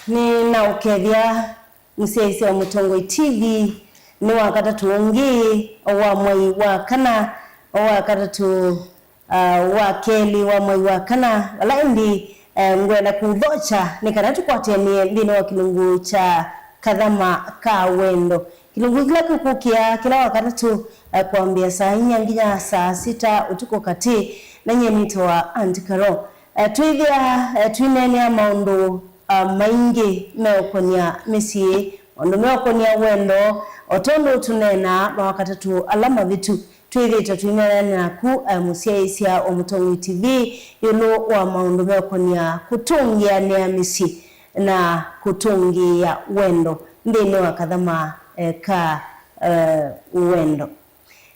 Ni na ukethia msiaisi wa Mutongoi TV ni wakata tuongi wa mwai wa kana wakata tu wa keli wa mwai wa kana wala indi ngwenda kudhocha ni kana tukwate ni ndino wa kilungu cha Kathama ka wendo kilungu kila kukukia kila wakata tu kuambia saa nginya saa 6 utuko kati na nyenito wa Antikaro twinenia maundu maingi meokonia misie ondo meokonia wendo otondo tunena wakati tu alama vitu twithita twinena ku musiaisia o Mutongoi TV yulo wa maundu meokonia kutungia ne misi na kutungia wendo ndini wa Kathama ka wendo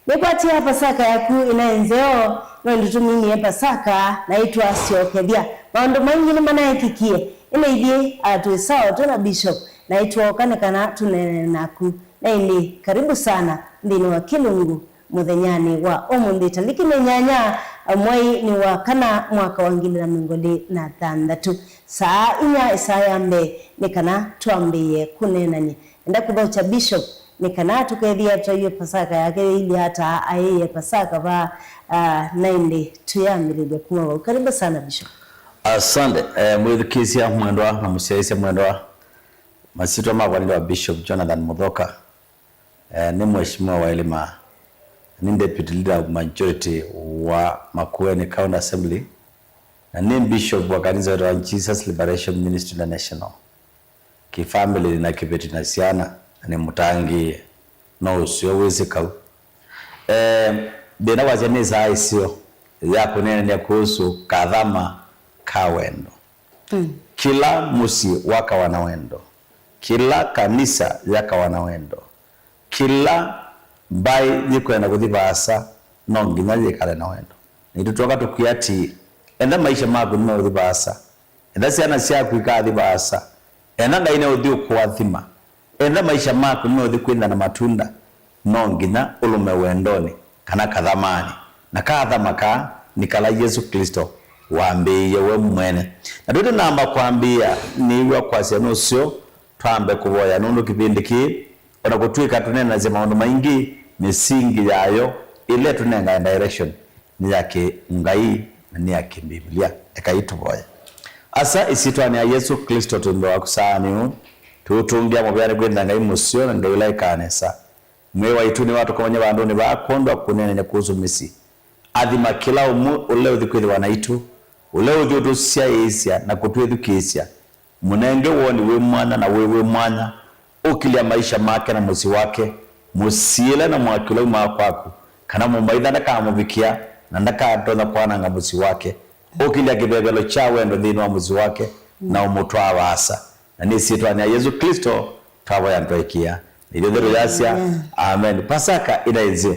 Nipati ya Pasaka yaku inaenzeo wendo tumini Pasaka naitwa Siokethia maundu maingi ni manayekikie ile idie atuisao tuna Bishop naitwa Kanekana tunene naku na ili karibu sana ndini wa kilungu muthenyani wa omundita likine nyanya mwai ni wa kana mwaka wa 2026 saa inya isaya mbe nikana tuambie kunenanye enda kudhocha Bishop nikana tukethia tuyo Pasaka yake ili hata ayeye Pasaka ba naindi tuyambilile kuma karibu sana Bishop. Asante mwithikisia mwendwa na musiaisia mwendwa masitwa makwanida wa Bishop Jonathan Muthoka ni mheshimiwa wa Elima ni deputy leader of majority wa Makueni County Assembly na ni bishop wa kanisa la Jesus Liberation Ministry International kifamily na kibeti na siana ni mutangi no usio wizikau bena wajani za isio ya kunene kuhusu Kathama ka wendo kila musi waka wanawendo kila kanisa yaka wanawendo kila mbai yikwenda kuthibasa no nginya yikale na wendo nitutoka tukuyati enda maisha maku ni uthibasa enda ciana ciaku ikathibasa enda ngaine uthi ukwathima enda maisha maku ni uthi kwenda na matunda no nginya ulume wendoni kana Kathamani na Kathama ka nikala Yesu Kristo waambiye we mwene na tuti namba kwambia niwa kwa ciana ucio twambe kuboya nundu kipindi ki ona gutwika tunena ze maundu maingi misingi yayo ile tunenga direction ni yake ngai na ni yake Biblia ekaituboya asa isitwa ya Yesu Kristo tumbe wa kusani tutungia mubyare gwenda ngai musio na ngai like kanesa mwe waituni watu komanya bandu ni bakondwa kunena kuhusu misi athima kila umu ule uthikwithi wanaitu ule uthiotusia isia na kutwithukisia munenge woni we mwana na wewe mwana ukilia maisha make na musi wake musiela na mwakilo makwaku kana mumaitha ndakamuvikia na ndakatonda kwananga musi wake ukilia kibebelo cha wendo thini wa musi wake na umutwa wasa na ni sitwa ni Yesu Kristo twaboya ntwaikia ndio thero yasia amen Pasaka inaizio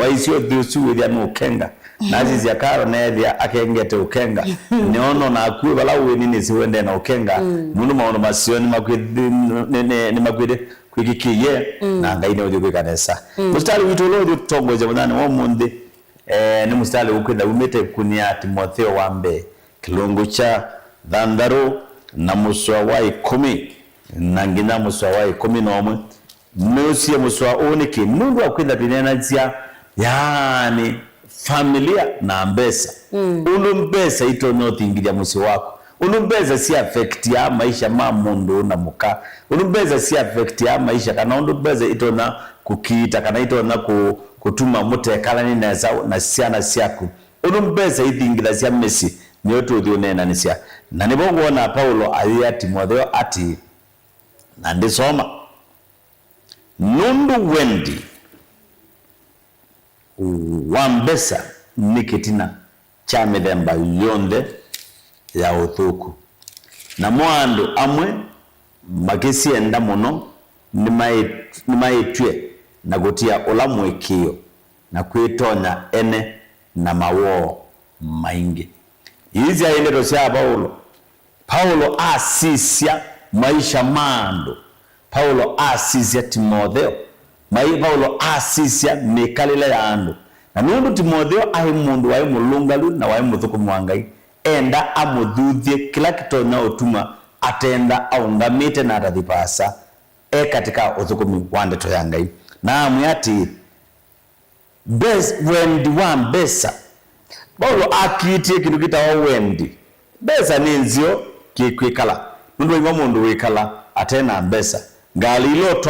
waisio thusu withia no kenga nazi ya karo nethia akengete ukenga niono na akuwe bala we nini siwende na ukenga mundu maono masioni ni makwide kwikikiye na ngaine uthi kanesa mustari witolo tutongoje mudani wo mundi ni mustari ukwenda umete kunia Timotheo wambe kilungu cha Thandaro na muswa wa 10 na ngina muswa wa 11 nusia muswa uniki mundu akwenda binena zia yani familia na mbesa mbesa ito notingilia musi wako mbesa si affect ya maisha ma mundu na muka mbesa si affect ya maisha kana mbesa ito na kukiita kana ito na kutuma mutekala ni na siana siaku mbesa itingilia sia mesi nyoto thionena nisia na nibongo na Paulo alia Timotheo ati na ndisoma nundu wendi wambesa nikitina cha mithemba yonde ya uthuku na mwandu amwe makisienda muno nimaitwe na gutia ulamwikio na kwitonya ene na mawo maingi hizi aendero cia Paulo asisia maisha mando Paulo asisia Timotheo Paulo asisia mikalile ya andu na nundu Timotheo ahi mundu wa mulungalu na wa muthuku mwangai enda amuthuthie kila kitonya utuma atenda aungamite na atathipasa katika uthukumi wa ndeto ya Ngai na amuyati wendi wa mbesa Paulo akitie kindu kitawa wendi mbesa ni nzio kikwikala mundu wa mundu wikala atena mbesa ngali ilo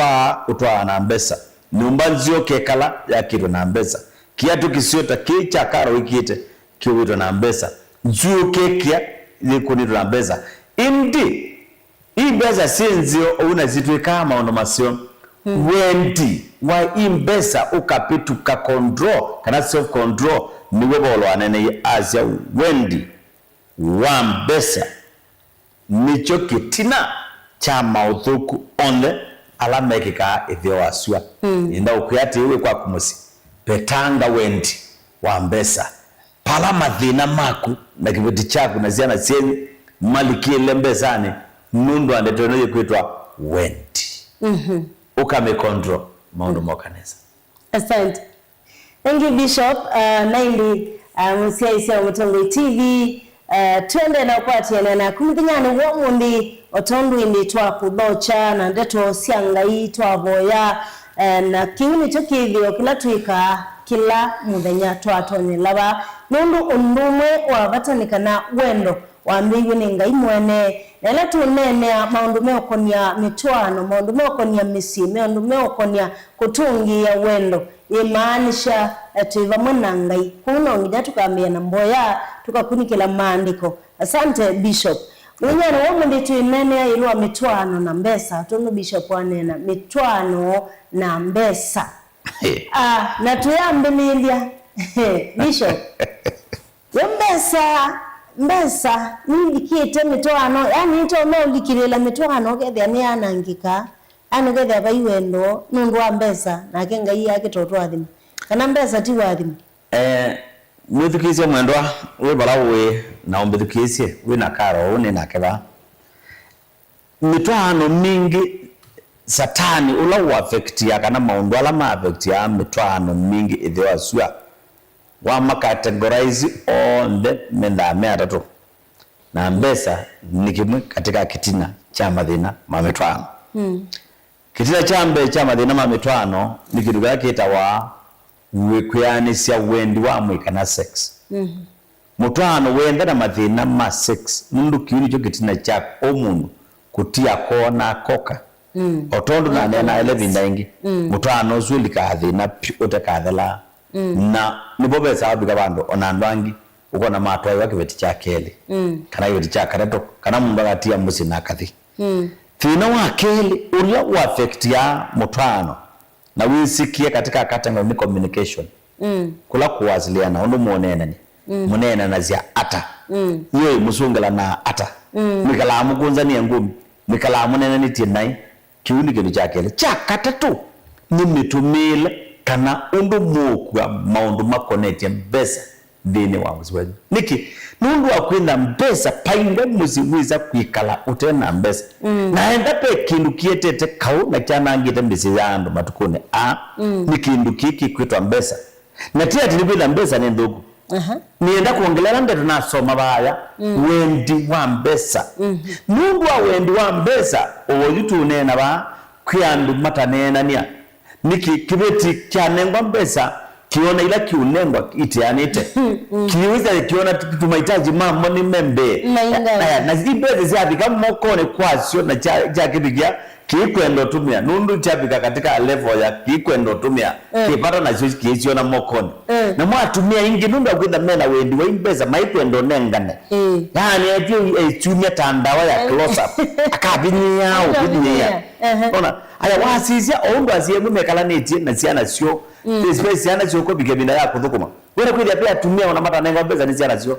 utwa na mbesa nyumba nzio kekala ya kitu na mbesa kiatu kisiota kicha karo ikite kiwito na mbesa nzio kekia ikunitu na mbesa indi hii mbesa si nzio unazitwika maondo masio wendi wa imbesa ukapitu ka control kana self control niwe bolo anene azia wendi wa mbesa nicho kitina cha mauthuku onle alamekika ithio wasua inda ukuyati iwe kwa kumusi petanga wendi wa mbesa pala mathina maku na kibeti chaku na ziana sieni malikie mbesani nundu andetonoye kuitwa wendi ukame control maundu mokanesa. Asante. Thank you Bishop. Naindi Musiaisia Mutongo TV twende na kwatiana na kumithanyana wo mundi otondu indi twa kuthocha na ndeto cia Ngai twavoya na kiuni cho kithio kila twika kila muthenya twatonya laba nundu undumwe wa vatanikana wendo wa mbingu ni Ngai mwene na ila tunene maundu meokonia mitwano maundu meokonia misi maundu meokonia kutungi ya wendo imaanisha tuiva mwana Ngai kuno ngida tukamia na mboya tukakunikila maandiko. Asante Bishop. Mwenyana wangu ndi tuinene ya ilua mitwano na mbesa tunu Bishop wanena mitwano na mbesa na tuyambililia Bishop mbesa nindikite mitwano yani ito ulikirila mitwano kethia ni anangika kethia baiwendo nundu wa mbesa na Ngai yake toto athimu kana mbesa ti wathimu mwithukisye mwendwa we balawe na umbithukisye we na karo une na keba mitwano mingi satani ula wa affect ya kana maundu ala ma affect ya mitwano mingi ithio asua wa makategorize on the mendame atatu na mbesa ni kimwe katika kitina cha mathina ma mitwano kitina cha mathina ma mitwano ni kitu gake itawa wikwianisya wendi wa mwikana sex mutwano wenda na mathina ma sex mundu kiuni cho kitina cha omundu kutia kona koka otondu na nena 11 ingi mutwano zulika athina utakathela na nibobe sababu gabandu onandwangi uko na matwa yake beti cha keli kana yoti cha kareto kana mundu agatia musi na kathi thina wa keli ulia wa affect ya mutwano na wisikie katika category ni communication kula kuwasiliana undu muonene ni munene na zia ata yeye musungala na ata mikala mukunza ni ngumi mikala munene ni tinai kiuni kindu chake cha katatu ni mitumile kana undu mukwa maundu makonete mbesa dini wa muzwe niki nundu wa kwenda mbesa painde muziwiza kwikala utena mbesa na enda pe kindu kietete kau na chana ngite mbisi yandu matukune ni kindu kiki kwitwa mbesa na tia tilibila mbesa ni ndugu nienda kuongelea ndeto na soma baya wendi wa mbesa nundu wa wendi wa mbesa owojutu unena ba kyandu matanena nia niki kibeti kyanengwa mbesa kiona ila kiunengwa itianite kiwiza kiona tumahitaji mambo ni membe na zibeze ziabika mokone kwasio na cha kibigia kikwendo tumia nundu chabika katika level ya kikwendo tumia kipata na sio kiisio na mokone na mwatumia ingi nundu akwenda mena wendi wa imbeza maikwendo nengane yani eti tumia tandawa ya close up akabinya ubinya ona aya wasizia ondo asiye mumekala neti na siana sio space yana sio ko bigebinda yako thukuma wena kweli pia tumia ona mata nenga mbeza ni siana sio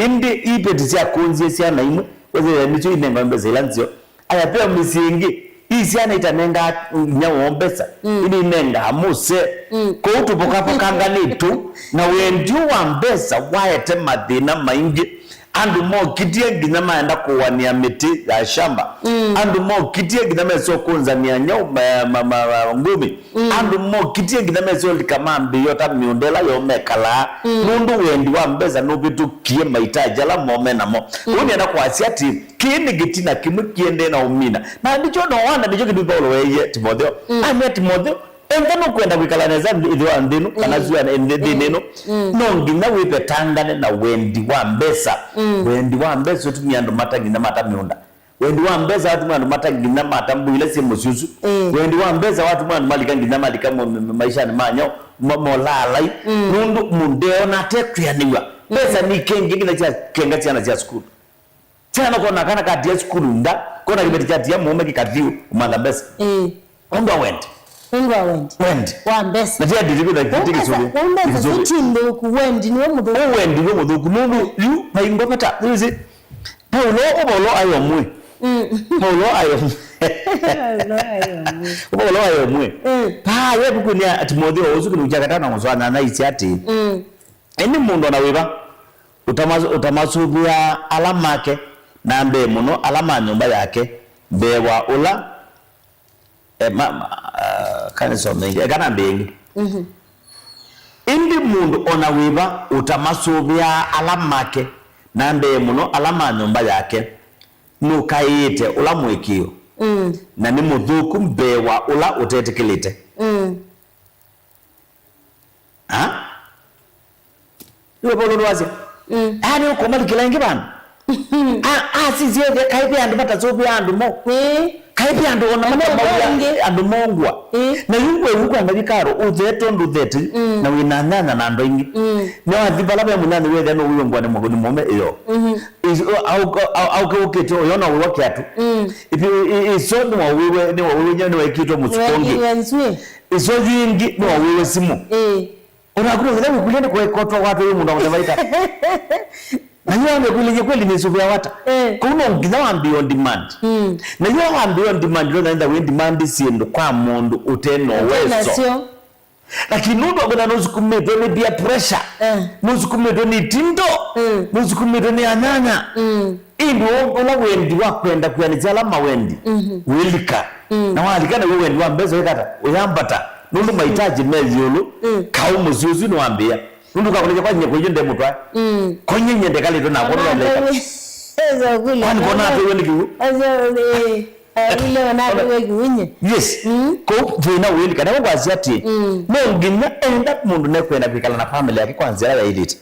indi ipeti sia kunzie siana imwe wewe nicho inenga mbeza ilanzio aya pia msingi hii siana itanenga nyawo mbesa ili nenga amuse ko utupoka pokangani tu na wendi wa mbesa waete mathina maingi andu mokitie nginya maenda kuwania miti ya shamba andu mokitie nginya meso kunzania nyumba ngumi andu mokitie nginya meso likamambi yota miundela yomekala nundu wendi wa mbeza nubitu kie mahitaji ala mome namo uni enda kwasi ati kini gitina kimu kiende na umina na ndicho no wana ndicho kitu Paulo weye Timotheo ame Timotheo engano kwenda kwikalaneza ithwa ndinu kana zuya ndineno no nginya wipetangane na wendi wa mbesa wendi wa mbesa tumia andu matangi na mata miunda wendi wa mbesa watu andu matangi na mata mbuyile si mususu wendi wa mbesa watu andu malika ngina malika maisha ni manyo molalai nundu mundeo na tekuyaniwa pesa ni kengi ngina cha kenga chana cha skulu chana kona kana kati ya skulu nda kona kibeti chati ya mume kikathiu umanda mbesa ondo wendi Wendi wa mbesa na tia dilibu na kitiki suru mbesa fitinde ku wendi niwe mudhuku nundu yu maingo pata yuzi Paulo ayomwe Paulo ayomwe pa yebu kunia Timotheo uzukuni ujakatana ngoswana na isi ati eni mundu anawiba utamasubia alama yake na mbe muno alama nyumba yake bewa ula kanisa mengi kana bengi indi mundu onawiba utamasubia alamake nambe muno alama nyumba yake nukaite ula mwikio na ni muthuku mbewa ula utetikilite iwe Paulo wazi ani ukomali kilangi bana sisi yote kaipi andu batasubia andu mo kaipi andu ona mabawya andu mongwa na yungwe huko andabikaro utheto ndutheti na winanana na ando ingi no athibala ba munani wethe no uyo ngwane mogoni mume iyo au ukete oyona uwa kiatu ipi iso ni wawiwe ni wakito mutsukongi iso zingi ni wawiwe simu unakuwa vile kulenda kwa koto watu hiyo mundu anavaita na yeye amekuja kweli ni suvya wata kuna ngiza ambio on demand na yeye ambio on demand ndio naenda we demand siendo kwa mundu uteno weso lakini nundo ngona nozukumeto ni bia pressure nozukumeto ni tindo nozukumeto ni anyanya indu ola wendi wakwenda kuyanizala alama wendi wilika na walika na wendi wa mbezo wekata uyambata nundu mahitaji mezulu kaumu zuzu no ambia nundu kakuleja kwa nyeko yende mutwa konye nyende kale tona kono leka ezo kule kwani kona ate wendi kiwu ile na wewe kunye yes ko vina wendi kana kwa asiati no nginya enda mundu nekwenda kwikala na family yake kwanza ya edit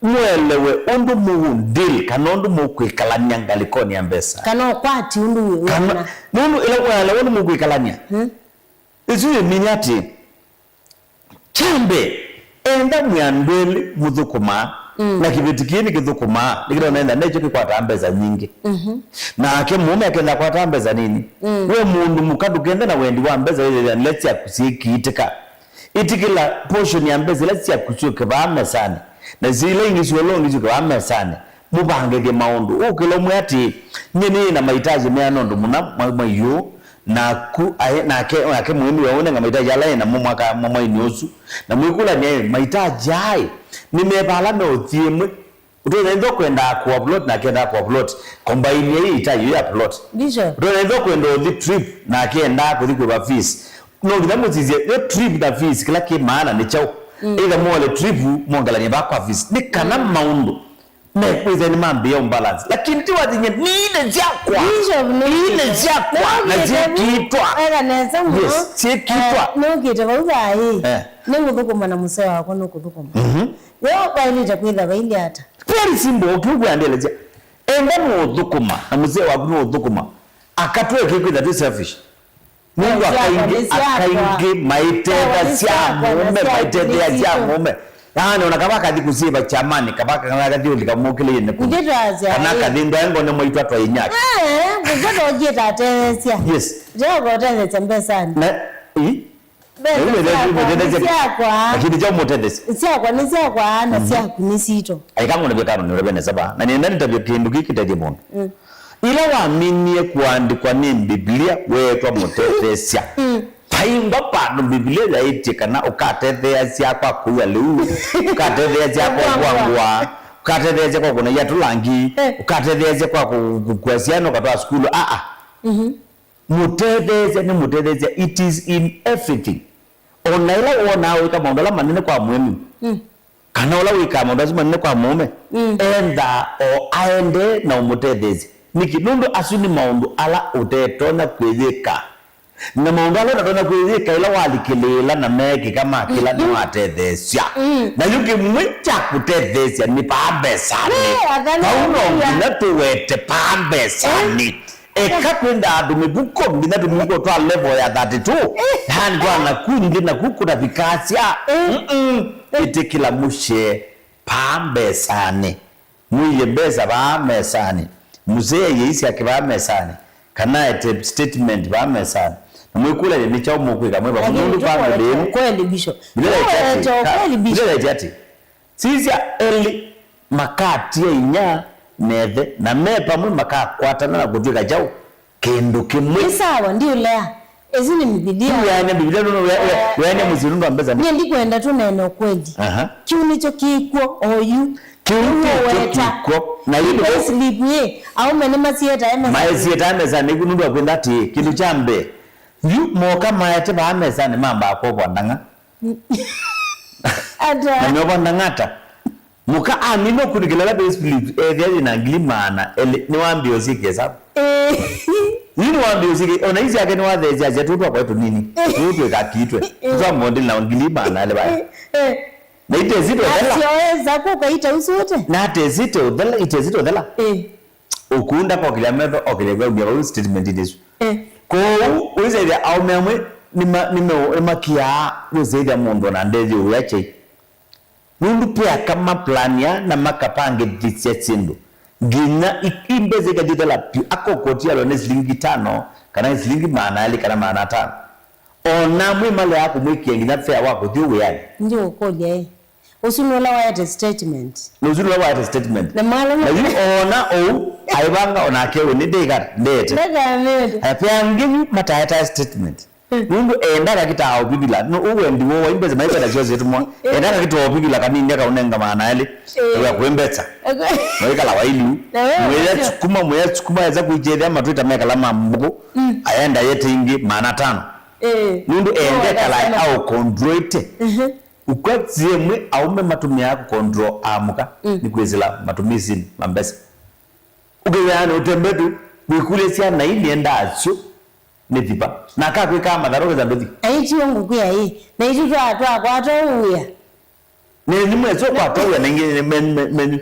mwelewe undu muundil kana undu mukwikala nyangalikoni ya mbesa kana kwati undu kana nundu ile wale undu mukwikalania isu minyati chambe enda mwandeli muthukuma na kibitikini kithukuma nikira naenda necho kikwata mbeza nyingi na ake mume akenda kwata mbeza nini we mundu mukadu kenda na wendi wa mbeza ile let's ya kusikitika itikila portion ya mbeza let's ya kuchuka ba sana na zile ingizo longi zuka ba sana mubangege maundu ukilo mwati nyini na mahitaji meanondo muna mayo na ku na ake muhimu yaone nga mahitaji ala na mwaka inyosu na mwikula ni mahitaji ai nimebala me othiemwe utoenda kwenda ku upload na kenda ku upload combine hii itayo ya upload ndicho utoenda kwenda the trip na kenda ku the fees no ngidamo zizie the trip da fees kila ki maana ni chao ila mole trip mongalanya ba kwa fees ni kana maundu mekuze ni mambi ya imbalance lakini tiwa zinye nile jakwa na zikitwa yes zikitwa nokita bauzayi nengudhukuma na muse wako nokudhukuma yo bailita kwitha baili hata very simple ukugwandeleja enda mudhukuma na muse wako nodhukuma akatwe kwitha tu selfish Mungu akaingi maitenda sia mume yani unakabaka dikusiba chamani kabaka kana kadi ulikamukile yene kana kadi ndango ne moitwa twa inyaki kuzoto ojeta atesia yes jao gotene tembe sana na lakini jao motendesi siakwa ni siakwa na siaku ni sito aikango ne bekano ne rebene saba na nenda nitabyo kindu kikitaje mondo ila waaminie kuandikwa ni Biblia wetwa motethesia painga pano Biblia yaitika na ukatethea sia kwa kuya liu ukatethea sia kwa kwangwa ukatetheze kwa kuna ya tulangi ukatetheze kwa kukwasiano katwa skulu mutetheze ni mutetheze, it is in everything. Ona ila ona wika maundu la manene kwa mwemi kana ula wika maundu manene kwa mume enda o aende na umutetheze ni kinundu asuni maundu ala utetona kwithika na maundu ala utetona kwithika ila walikilela na meki kama kila ni watethesya na yuki mwicha kutethesya ni pambesani pauno ngina tuwete pambesani eka kwenda adu mibuko ngina tumuko twa level ya 32 hani kwa na kungi na kukuna vikasya ite kila mushe pambesani muye beza pambesani muzee yeisi akibamesani kana ete statement bamesani mwikula ni cha umukwika mweba kunundu pande demu kweli bisho kweli bisho jati sisi eli makati ya inya nethe na mepa mwe makakwatana na kutuika chao kindu kimwe sawa ndio lea ezi ni Biblia yani Biblia no yani muzirundu ambeza ni ndi kwenda tu neno kweli kiuni cho kikwo oyu kiuko na yido sleep ye au menema sieta emeza ni kunundu akwenda ati kindu chambe yu moka mayate ba ameza ni mamba akobwa ndanga ada na nyoba ndangata muka anino kunigela be sleep evyali na glimana ni wambio zikeza nini wambio zike ona hizi yake ni wathezi aje tutwa kwetu nini tutwe kakitwe tutwa mondi na glimana ale ba na itezito dela asiweza kukaita usote na itezito dela ukunda kwa kilometro okilega ugia statement ndizo ko uzeida au memwe nimakia uzeida mundu na ndezi uyache nundu pia kama plania na makapange ditsetsindu gina ikimbeze kaditala pi akokotia lo neslingi 5 kana neslingi manali kana mana 5 ona mwe male yako mwiki ngina fair wako dio yani ndio ukoje usunola wa statement usunola wa statement na mala na ona aibanga ona kewe ni dega ndete daga mede apia ngivi matayata statement nundu endaka kita Biblia no uwe ndiwo waimbeze maisha na Jose tumwa endaka kita Biblia kanini aka unenga maana yale ya kuembetsa noika la wailu mwe tsukuma yaza kuijethia matwita meka la mambuko ayenda yete ingi maana 5 nundu endeka la au controlate ukwazie mwe aume matumia yako control amuka ni kwezela matumizi mambesa ukeyana utembetu wikule sia na ili enda asyo netipa na kakwe kama daroge za ndothi aichi yongu kuya hii na hicho twa kwa uya ni mwezo kwa toya na ngine men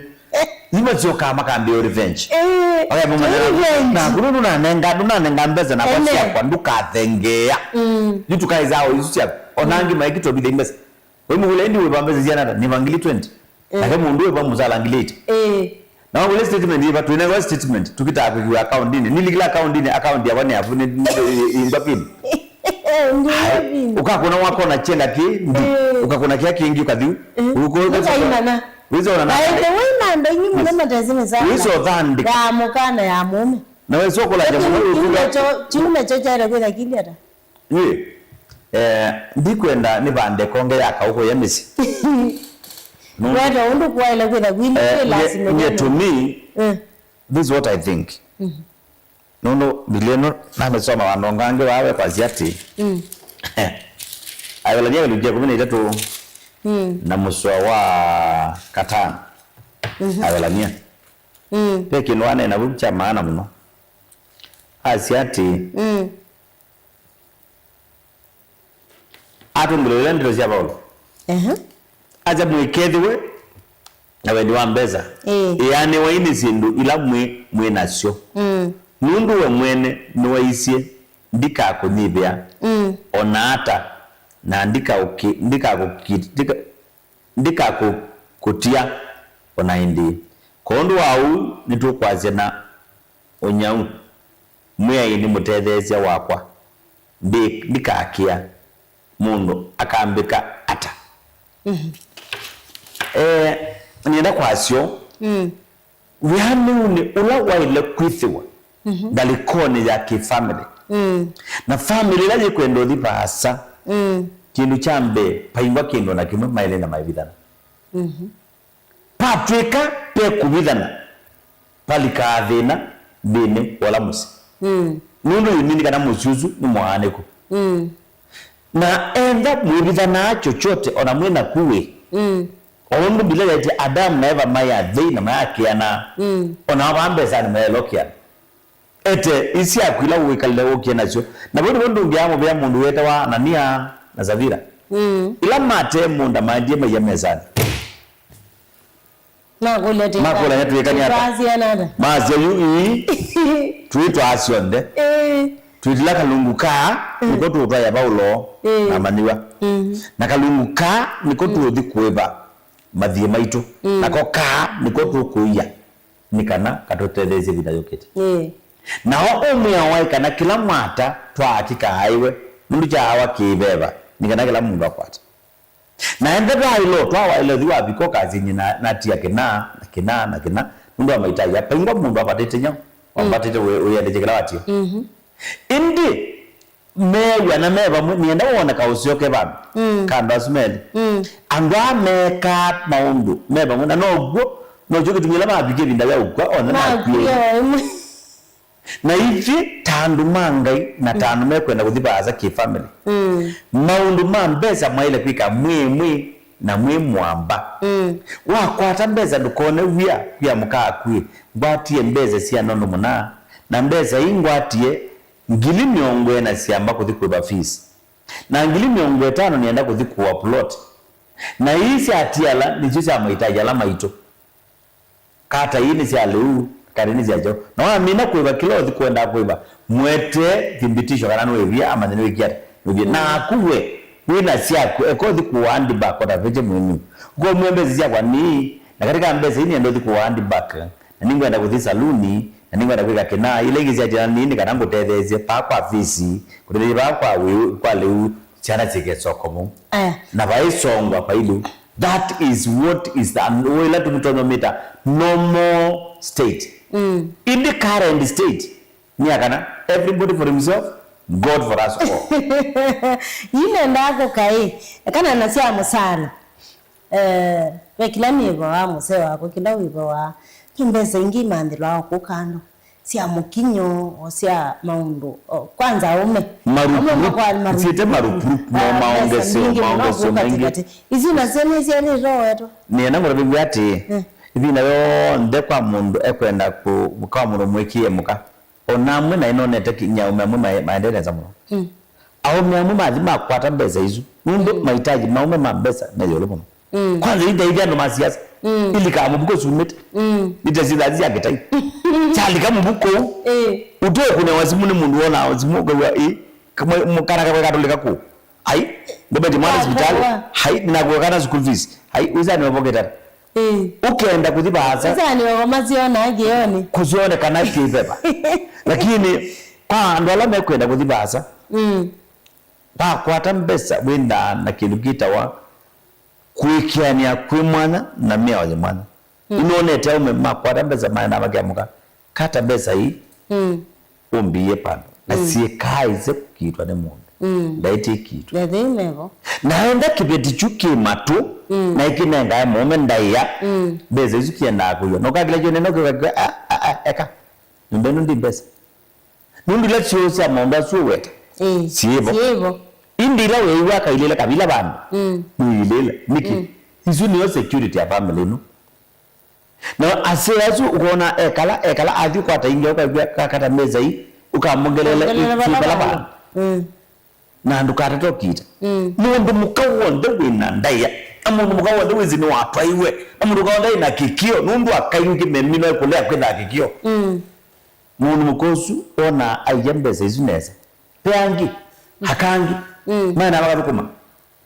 nima sio kama kambi revenge aya mama na kurunu na nenga mbeza na kwa sia kwa nduka thengea yitu kai zao yusia onangi maikito bide mbesa wewe mulendi we bambeza ziana ni vangili 20 na kama ndio ba muzala ngilete na wale statement hivi tu inawa statement tukita kwa account nini nilikila account nini account ya bwana afune ngapini ukakona wako na chenda ki ukakona kia kingi ukadhi uko ukainana wizo na wewe ndo nyinyi mna tazime sana wizo dhandi ya mukana ya mume na wewe soko la jamaa chume chocha kwa kili hata ndikwenda ni bande konge yaka huko ya misi Whether undu kwa ile kwenda kwili lazima to me this is what I think no bileno na mesoma wanongange wawe kwa ziati awelania lugia 13 na muswa wa katana awelania peke nwane na bucha maana mno asiati atungulele ndilo sia Paulo aja mwekethwe na wendi wa mbeza yani waini sindu ila mwe nasyo nundu we mwene niwaisie ndika kunyibia onata na ndika kutia onaindi kondu wau nitukwazia na onyau mwe ini mutethesia wakwa ndikakia mundu akambika ata nienda kwasyo wihanuni ula waile kwithiwa dalikoni ya kifamily na family laje kwendo thipasa kindu chambe paimba kindu na kimwe maile na maivithana Patrika pe kubithana palikathina thini wala musi nundu yumini kana musiuzu ni mwaneko na enda mwibithana chochote ona mwena kuwe ondu bila yati Adam na Eva maya thina maya kiana ona wambe sana melokia ete isi akwila uwekale wokia nacho na bondo ngiamo bya mundu weta wa Anania na Safira ila mate munda madie maya mezani makula yetu yekani hapa mazi yu tuitwa asionde tuitila kalunguka niko tuutwa ya Paulo na maniwa na kalunguka niko tuuthi kuiba mathie maitu nako ka niko tukuia nikana katotetheze vida yokete nao umia waikana kila mwata twakika aiwe mundu chawa kibeba nikana kila mundu akwata na ende bailo twawa ile dhiwa biko kazinyi na tia kina mundu amaitaji apa ingo mundu apatete nyo apatete uyende jikila watio indi mewa na meba nienda wona kausioke bana kando asmeli andwa meka maundu meba muna nogwo nojoke tumila mabike binda ya ukwa ona na kwiye na hivi tandu mangai na tandu mekwenda kuthibaza ki family maundu mambeza mwaile kwika mwi na mwi mwamba wakwata mbeza ndukone wia mukaa kwi ngwatie mbeza cia nono muna na mbeza ingwatie ngili miongwe na siamba kuthikuba fees na ngili miongwe tano nienda kuthikuwa plot na hisi atiala nicho cha mahitaji ala maito kata hii cia leu karini ziajo na wamina kuiba kilo kwenda kuiba mwete thimbitisho kana no evia ama neno ikiata na kuwe wina siako ekodi kuandi back kwa veje mwenu go mwembezi cia kwa ni na katika mbezi ni ndo kuandi back na ningwenda kuthi saluni na ningwenda kuika kina ile gizi ya nini kana ngotetheze pa kwa visi kuthi ba kwa leu chana chike sokomo na baisongwa pa ilu. That is what is the way to meter normal state. In the current state, everybody for himself, God for us all. Yine ndako kai kana nasia musana wekila migo wa musewa ko kila wigo wa kimbeza ingi mandilo ko kando sia mukinyo osia maundu kwanza ume site marupu maongese mengi izi nasema isi ni roho yetu ni na ngora bibi ati ibi na yo nde kwa mundu ekwenda ku kwa mundu mwekie muka onamwe na ino nete kinyaume mwe maendeleza muno au mwe mathima kwata mbeza izu mundu mahitaji maume mambesa na yolo muno kwanza ida ida ndo masiasa ili kama buko sumete itazidazi yake tai chali kama buko utoe kuna wazimu ni mundu ona wazimu kwa kama mukana kwa katolika ku hai baba mwana hospitali hai ninakuokana school fees hai uzani wapoketa ukienda kudhibaza uzani wamaziona agioni kuzione kana kibeba lakini kwa ndo alama kwenda kudhibaza ba kwata mbesa wenda na kindu kitawa kuikiania kwimwana na mia wa mwana inonete ume makwata mbesa maana magamuka kata mbesa hii umbiye pano na siye kaize kitwa ne mundu ndaiti kitu ndadimego naenda kibeti chuki matu na ikinenga ya moment ndaya beza izukia nako yo nokagila jone nokagila eka mbenu ndi besa nundu la chiosa monda suweta siebo indila wewa kailela kabila bandu muilela niki isu niyo security ya family no na aseazu ukona ekala adi kwata ingia kata meza hii ukamongelela ikibala bandu na ndukata tokita mundu mukawonde wina ndaya amundu mukawonde wizini watwa iwe amundu mukawonde ina kikio nundu akayuki memino ekulea kwenda kikio mundu mukosu ona ayembeza izuneza peangi hakangi maana bakatuma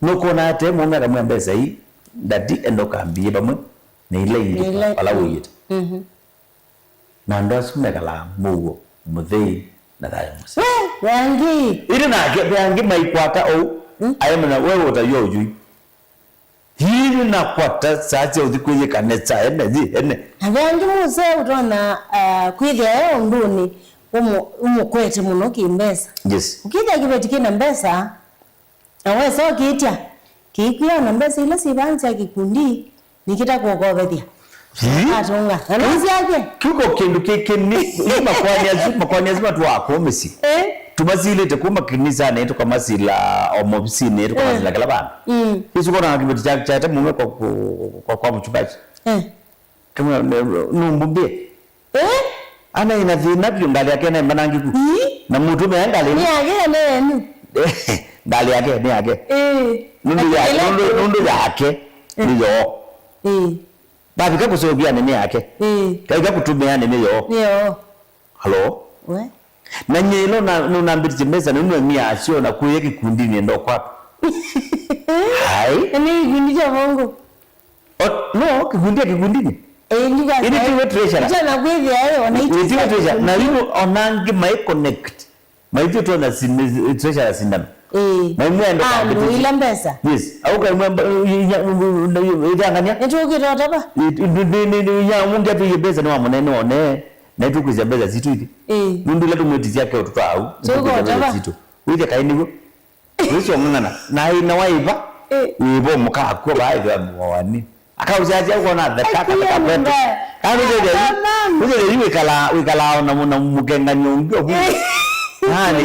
nokona ate munga kamwe mbeza hii dadi endokambiye bamwe ne ile ala wiyita na ndo asumekala muwo muthei na dayo musa yangi ile na yangi maikwata au ayemana wewe utayoju hili na kwata sache udikuye kanetsa ene yangi musa utona kwithia nduni umukwete muno kimbesa yes ukija kibetike na mbesa awe so kitia kikwia na mbesa ile sibanza kikundi nikita kuokobethia atunga nasi yake kiko kindu kikini makwani azima tu akomesi tumasilete kuma kinisa netu kama sila omobisi netu kama sila kala bana isu kona kibeti cha mume kwa mchungaji kama numbumbe ana ina vina ngali yake na manangi ku na mutume angali ni yake nenu ngali yake ni yake nundu yake niyo babi kakusobia nini yake kaika kutumia nini yo halo we na nyelo na mbiti meza nundu mia asio na kuye kikundini ndo kwako hai ni kikundi cha Mungu no kikundini ili tiwe treasure jana kwevi ayo wanaita tiwe treasure na hiyo onangi mai connect mai tu na treasure sindano na mwe ndo kwa ila mbesa yes au kwa mwe idangania eto kitota ba ni ya mungu atu yebeza ni wa munene one na tu kuzembeza zitu hivi nundu letu mwetizi yake watoto au zitu wije kainigo wicho ngana na ina waiva wibo muka ko baiva mwani akauzaje uko na dhaka kwetu kana uje wikala na mukenga nyongo nani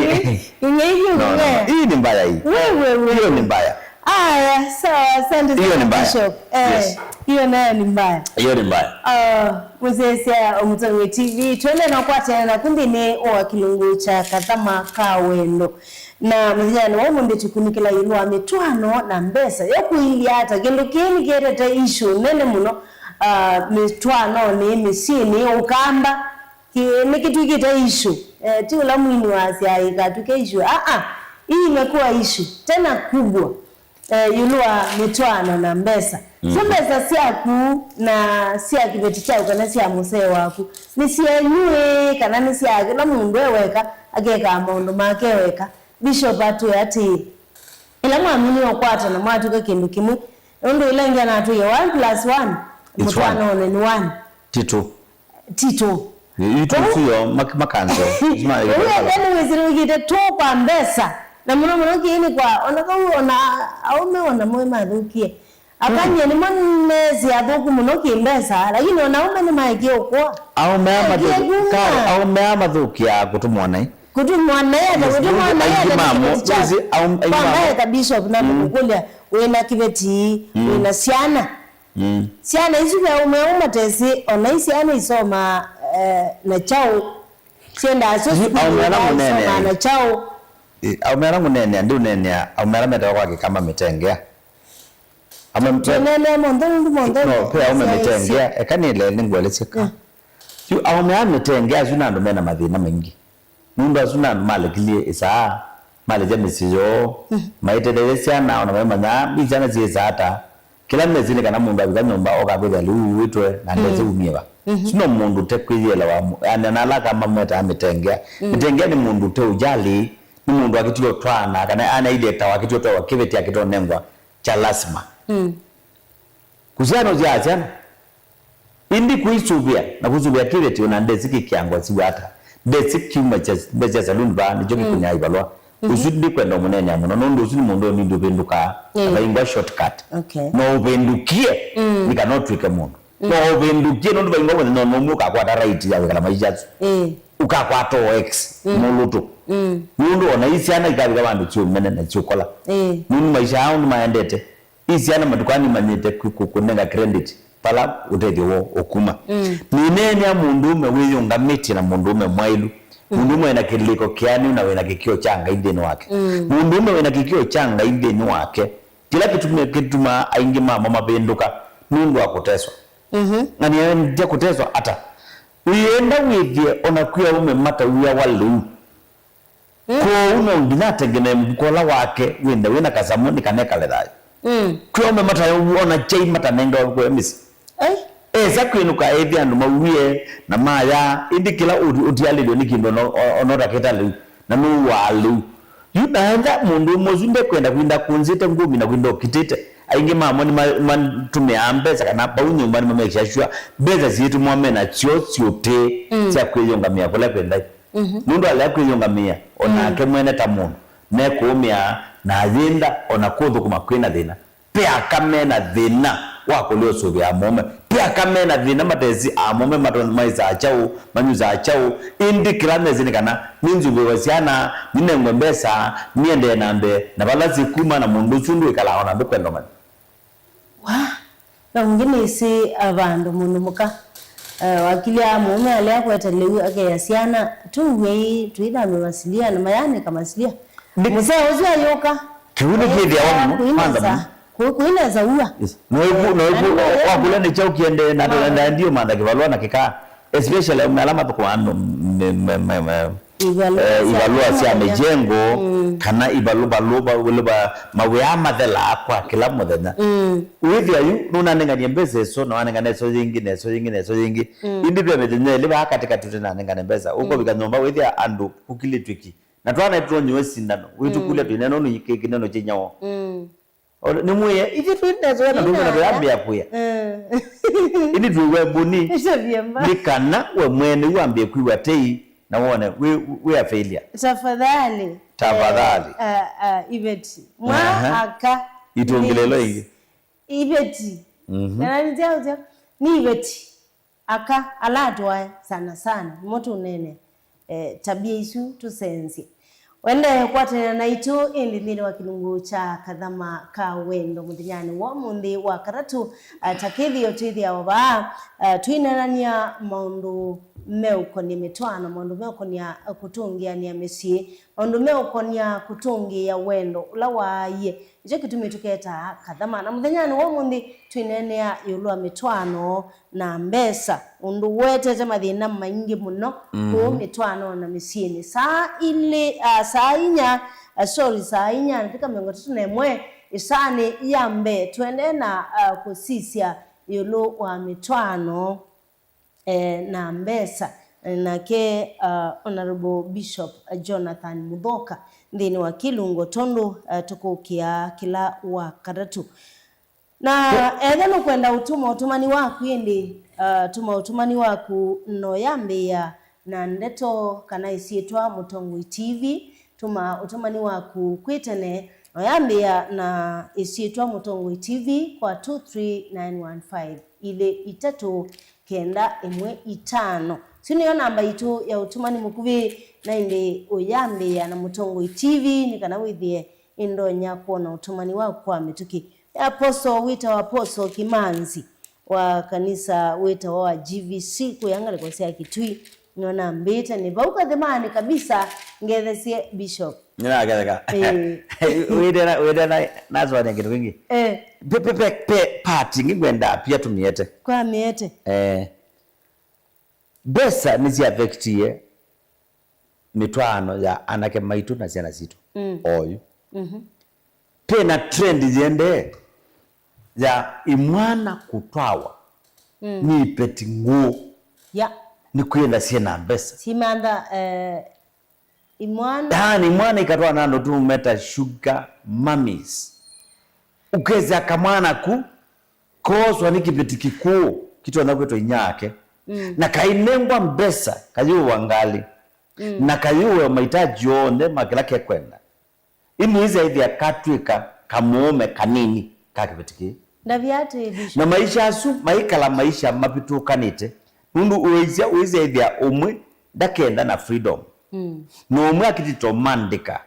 hii ni mbaya hii wewe hiyo ni mbaya aya sawa asante sana Bishop hiyo nayo ni mbaya muzese omutongo TV twende na kwata na kundi ne o kilungu cha Kathama Kawendo na muzijana wa munde tukunikila yilwa mitwano na mbesa yokuilia hata kendo kini kereta issue nene muno mitwano ni misini ukamba ni kitu kita issue tula mwini wasi aikatuke issue hii imekuwa issue tena kubwa yulua mitwano na mbesa so mbesa siaku na siaki beti chao kana sia musee waku ni sianywe kana ni siaki na mundu eweka ageka maundu make weka Bishop atu ati ila mwamini okwata na mwatuka kindu kimwe ndo ila ngana atu ya 1+1 mitwano ni 1 tito itu sio makanzo wewe weziro gite to kwa mbesa na muno kini kwa ona aumeona moyo madhukie akanye ni mwanezi adhuku muno kimbesa lakini ona ni maikio kwa au meama dhukia kutumwana ya kwa kabisa na kukulia wena kibeti wena siana siana hizo ya umeuma tesi ona isiana isoma na chao sienda asosi na chao au mera munene ndio nene au mera meta kwake kama mitengea ama mtene mondo no kwa au mitengea ekanile ningweleseka yu au mera mitengea zuna ndo mena madhina mengi nunda zuna male kilie isa male jamisiyo maitelelesya na ona mema na bijana zieza hata kila mmezile kana mundu abiganyomba okabeza luwitwe na ndeze umieba sino mundu tekwiyela wa anala kama mweta mitengea mitengea ni mundu te ujali ni mundu akitio twana kana ana ile tawa kitio tawa kiveti akito nengwa cha lazima kuziano ziachana indi kuisubia na kuzubia kiveti una ndeziki kiangwa siwata ndeziki mbeja saluni ba ni joki kunya ibalwa usudi kwenda munene amuno nondo usudi mundu ni ndubenduka abayingwa shortcut no ubendukie ni kanotwike mundu no ubendukie nondo bayingwa no muka kwa right yawe kala maijatsu ukakwata x muluto mundu ona isiana ikabika bantu cyo mene na cyo kola mundu maisha yao maendete isiana madukani manyete kunenga credit pala utete wo okuma ninene ya mundu meweyo ngamiti na mundu mwailu mundu mwena kiliko kiani na wena kikio changa indeni wake mundu mwena kikio changa indeni wake kila kituma aingi mama mabenduka mundu akuteswa na niende kuteswa hata uyenda withie onakuya umemata uya walu ko uno ndinategene mkola wake wenda kasamoni kaneka ledhayo kwa umemata uona chei mata nenga kwa emisi eza kwinuka ethi andu mawie na maya indi kila utialilio nikindo onora ketalu na nuwalu yunaenda mundu mozunde kwenda kwinda kunzite ngumi na kwindo kitite aingi mamoni mantumia mbeza kana baunyo mbani mamekisha shua beza zitu mwamena chiote cha kwiyongamia kula kwenda mundu ala kwiyongamia ona kemwene ta mundu ne kumia na zinda ona kudhu kuma kwina dhina pia kamena dhina wako leo sobe amome pia kamena vina matezi amome matonzo maiza achau manyuza achau indi kilamezi nikana ninzu wasiana nine ngombesa niende nambe na balazi kuma na mundu chundu ikala ona mbe kwendo man na mwingine isi abandu mundu muka wakili amome alia kweta lewi akeyasiana tuwei tuida amewasiliana mayane kamasilia mzee ozia yoka kiune kidya wanu kwanza kuineza uwa noibu wakule ni chau kiende na ndio manda kivalua na kika especially umealama tu kwa ando ivalua siya mejengo kana ivaluba maweyama dhela kwa kila mwedena uwithi ayu nuna nenga nyembeze so na wanenga neso zingi indi pia mejenye liba haka tika tute na nenga nembeza uko vika nyomba uwithi ya andu kukili twiki na tuwana ituwa nyuwe sindano uwithi kule tu ineno nuyike kineno chenyawo ni muye ifi tuinezo ya na dungu na tuyambi ya kuya ini tuwe buni nikana we mwene uambi kuiwa tei na wane we a failure tafadhali Ibeti aka itongilelo ingi Ibeti nananizia ni Ibeti aka aladwa sana moto unene tabia isu tusenzi wende kwatena na itu indi nile wa kilungu cha kadhama ka wendo mudinyani wa mundi wa karatu takithi otithi ya waba tuinanania maundu meuko ni mitwana maundu meuko ni kutungia ni mesie maundu meuko ni kutungia wendo ula waye ijo kitumi tuketa kadhama na mudinyani wa mundi tuinanea yulua mitwano na mbesa undu wete jamathina maingi muno ku mitwano na mesie ni saa ile saa inya nafika miongo tatu na mwe isani yambe tuende na kusisia yulu wa mitwano na mbesa na ke Honorable Bishop Jonathan Muthoka ndini wa Kilungo Tondu tukukia kila wa karatu na edhano kwenda utumani waku indi utumani waku no yambe ya na ndeto kana isietwa Mutongoi TV utumani waku kwitene oyambia na isietwa Mutongoi TV kwa 23915 ile itatu kenda imwe itano sino yo namba itu ya utumani mukuvi na inde oyambia na Mutongoi TV nikana withie indonya kuona utumani waku kwa mituki apostle wita wa apostle Kimanzi wa kanisa wita wa GVC kuyangale kwa sia Kitui nona mbita ni bauka demani kabisa ngethesie Bishop nina gaga wedena nazwa ne kitu kingi pe party ngwenda pia tumiete kwa miete besa nizi affectie mitwano ya anake maitu na siana situ oyu pe na trend ziende ya imwana kutwawa ni peti nguo ya ni kwenda siena mbesa simanda imwana ni mwana ikatwa nando tu meta sugar mummies ukeza kamwana ku kozwa ni kipeti kikuu kitu anakwetwa inyake na kainengwa mbesa kayuwa wangali na kayuwa mahitaji yonde makilake kwenda ini hizi hivi ya katwika kamuome kanini kakipetiki ndaviate Bishop na maisha asu maikala maisha mapitu kanite nundu uwezia hivi ya umwe dakenda na freedom no umwe akitito mandika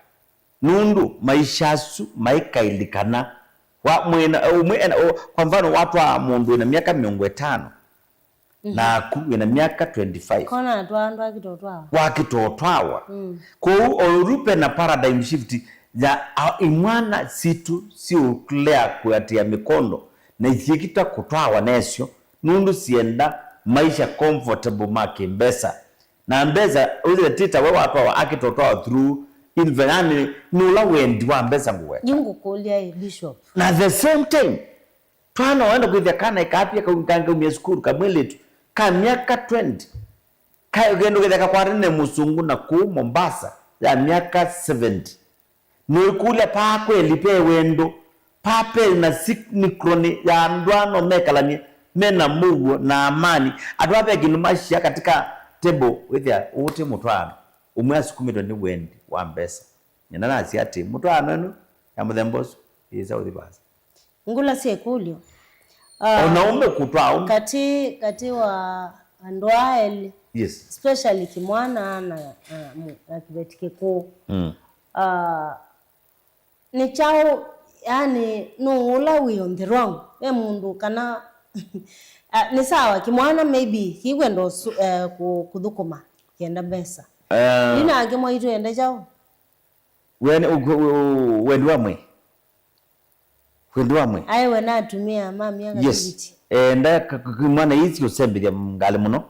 nundu maisha asu maikailikana wa mwena umwe kwa mfano watu wa mundu na miaka 50 na ku ina miaka 25 kona twandu akitotwawa wakitotwawa kwa orupe na paradigm shift ya imwana situ si uklea kuatia mikondo na isikita kutwawa nesyo nundu sienda maisha comfortable make mbesa na mbesa uze tita wewe watu wa akitotwawa through invenani nula wendi wa mbesa nguwe yungu kulia Bishop na the same time twana waenda kuithia kana ikapia kanga umia skuru kamweletu ka miaka 20 kayo gendo getheka kwa rene musungu na ku Mombasa ya miaka 70 nukule pa kweli pe wendo pape na sikroni ya ndwano mekalani mena mugo na amani atwape kinumashia katika table withia uti mutwano umwe asukumito ni wendi wa mbesa nina nasi ati mutwano no ya muthemboso isa uthibasa ngula sie kulio onaume kutwa kati wa andoael yes especially kimwana na kibetike ko ni chao yani no ula we on the wrong mundu kana ni sawa kimwana maybe kiwendo kuthukuma kienda besa lina akimwa itu enda chao wendwamwe aiwe natumia mami anga yes enda kimwana yisi usembia ngale muno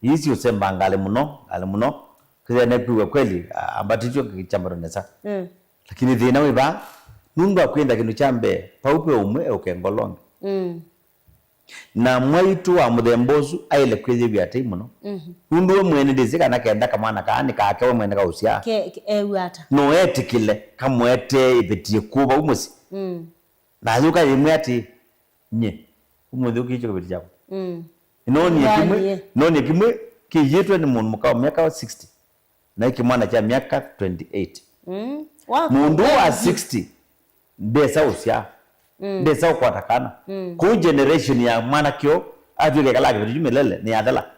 yisi usemba ngale muno kile nepiwa kweli ambaticho kichambaro nesa lakini thina wiba nundu akwenda kindu chambe paupe umwe ukengolonge na mwaitu wa muthembozu aile kwithie biate muno nundu we mwene ndizika na kenda kamwana kaani kake we mwene kausia wata no etikile kamwete ibetie kuba umusi na yuka imwe ati nye umuthi ukicho kibeti chako noni kimwe kijitwe ni mundu mukao miaka 60 na iki mwana cha miaka 28 mundu wa 60 ndesa usia ndesa ukwatakana ku generation ya mwana kyo atuke kalake bitu jumelele ni adala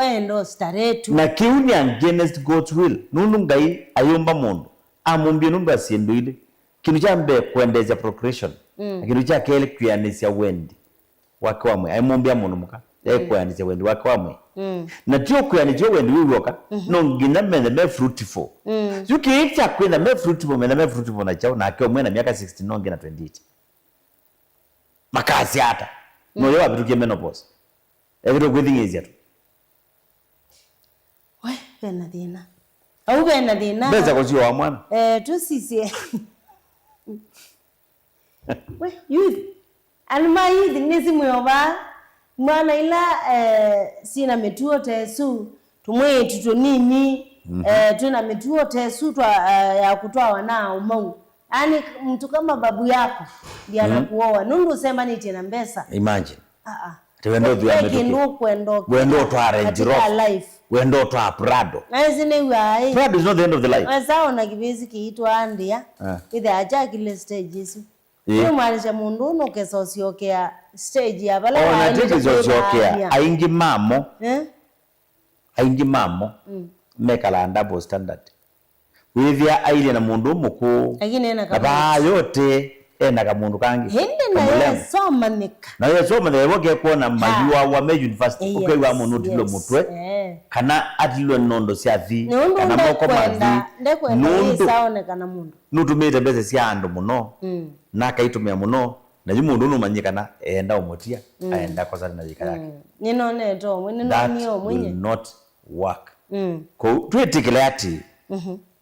endo staretu na kiuni against God's will nundu ngai ayomba mundu amumbie nundu asienduile kindu cha mbe kuendeza procreation kindu cha kele kuyanisia wendi wake wamwe amumbia mundu muka kuyanisia wendi wake wamwe na tio kuyanisia wendi wiwoka no ngina me fruitful yukiicha kwenda me fruitful na chao na akio mwena miaka 60 no ngina 28 makasi hata no yo abitukie menopause ebito kwithingizia tu we bena dina au bena dina beza ko sio wa mwana tu sisi we youth alma youth nisi muyoba mwana ila sina metuo tesu tumwe tutonini tuna metuo tesu twa ya kutoa wana umau yani mtu kama babu yako ndiye anakuoa nundu sema ni tena mbesa imagine wendo wendo to arrange wendo to Prado azine wai Prado is not the end of the life wazao na kibezi kiitwa andia ile aja kile stages ni mwalisha mundu no kesosiokea stage ya bala ona tekizosiokea aingi mamo mekala double standard withia aile na mundu muku lakini ena kama yote ena ka mundu kangi hindi na yesoma nika na yesoma the woke kuona majua wa Meju University ukaiwa mundu tilo mutwe kana atilo nondo siathi kana moko mathi nundu saone kana mundu nutumite bese sia andu muno na kaitumia muno na yumundu numanyikana enda umutia aenda kwa sana jika yake ninone to mwenye nonio mwenye not work ko twetikile ati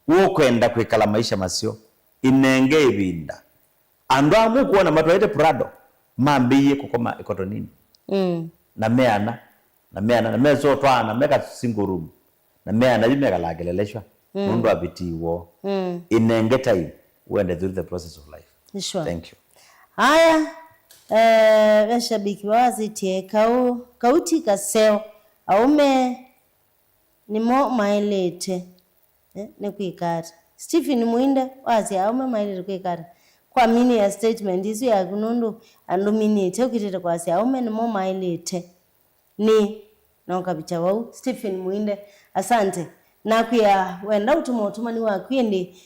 wokwenda kwikala maisha masio inenge ibinda andu amu kuona matwaite Prado mambiye kukoma ikotonini na mezo twana meka single room na meana yimeka lageleleshwa mundu abitiwo inenge time wende through the process of life sure. Thank you haya washabiki wazitie kauti kaseo aume nimo mailete ne kwikata Stephen Muinde wazi aume mailete kwikata kwa mini ya statement isu ya kunundu andominate ukitete kwa si aume nimo mailete ni nokabicha wau Stephen Muinde asante na kuya wenda utumani wa kwindi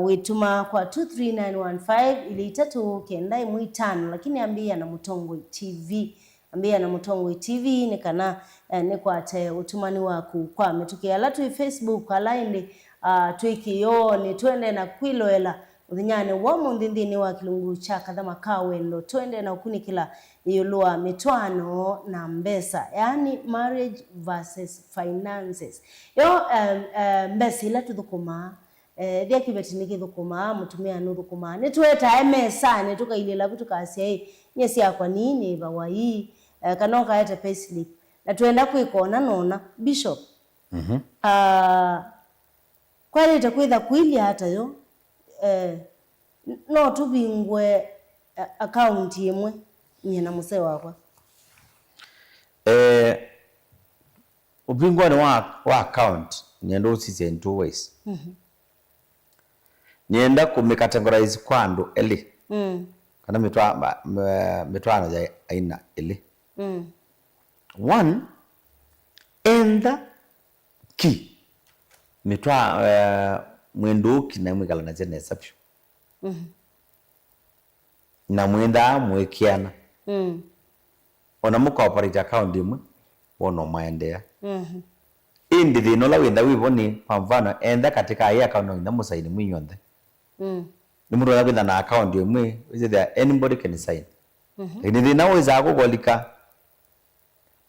wituma kwa 23915 ili 3 kenda muitano lakini ambia na Mutongo TV nikana nikwate utumani waku kwa metukia latu Facebook alainde twikiyo ni twende na kwiloela uthinyane wa mundindini wa kilungu cha kadhama kawendo twende na ukunikila iyolua mitwano na mbesa yani marriage versus finances yo mbesa ila tuthukuma dia kibeti nikithukuma mutumia nuthukuma nitweta emesa netukailela butukasia nyesi yakwa nini bawai kanoka yete payslip na tuenda kuikona nona bishop kwani itakwitha kwilia hata yo no tubingwe account yemwe nyina muse wakwa ubingwa ni wa account nyendo usise in two ways nyenda kumikategorize kwandu eli kana mitwano ya aina ile. One, enda ki mwendo ki na mwikala na jene sapyo na mwenda mwekiana ona muka operate account imwe wono maendea indi thino la wenda wiboni kwa mfano enda katika hii account na musaini mwinyonde ni mundu anakwenda na account imwe is there anybody can sign lakini thina weza kugolika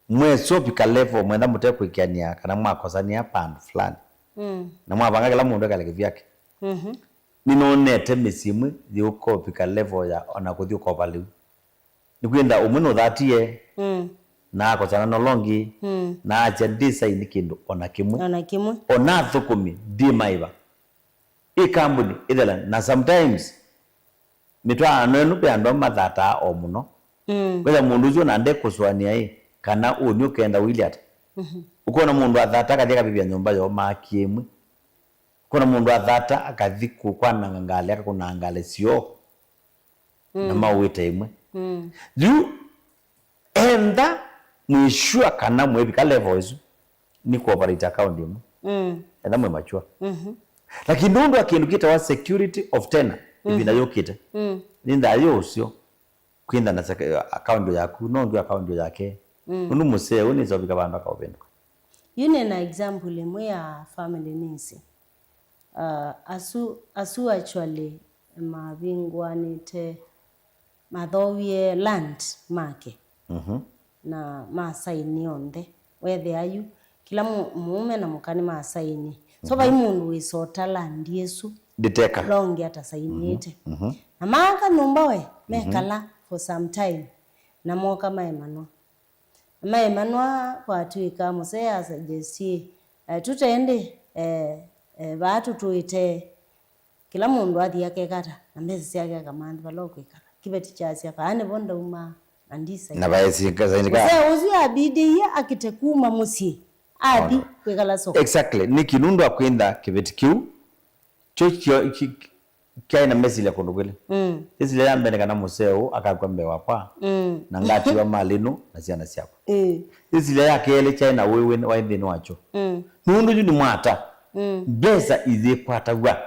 mwe sopika level mwenda mute kwikiania kana mwakosania pandu fulani na mwabanga kila mundu akaleke vyake ninonete misimwe thiukopika level ya ona kuthi ukopa liu nikwenda umwe thatie na akochana no longi na acha design kindu ona kimwe ona thukumi di maiva ikambuni ithela na sometimes mitwano enu pe ando mathata o muno wetha mundu ucio na nde kuswania kana uni ukenda wiliata ukona mundu athata kathia kabibia nyumba yo makiemwe kuna mundu athata akathiku kwa ngangale akakuna ngale sio na mawite imwe juu enda mwishua kana mwebika levels ni cooperate account imwe enda mwe machua lakini nundu akindukita wa security of tenor ibina yokite ninda yosio kwinda na account yaku nondu account yake nundu museo unizobika bandu akaopenda yune na example imwe ya family nisi asu actually mabingwanite mathowie land make na masaini onde wethe ayu kila muume na mukani masaini so bai mundu wisota land yesu diteka longi atasainiete na maka nyumba we mekala for some time na moka maemano kwa tuika musea suggesti tutende batu tuite kila mundu athi yake kata na mbezi yake kamandi baloko ikara kibeti chasi akane bonda uma andisa na baesi kazaindika sasa uzi abidi ya akitekuma musi abi kwekala soko exactly ni kinundu akwenda kibeti kiu chocho kaina message ya kundugule isi ya mbene kana museo akakwambe wapa na ngati wa malino na ciana ciako isi ya kele china wewe wa ndini wacho nundu ni mwata besa izi kwatagwa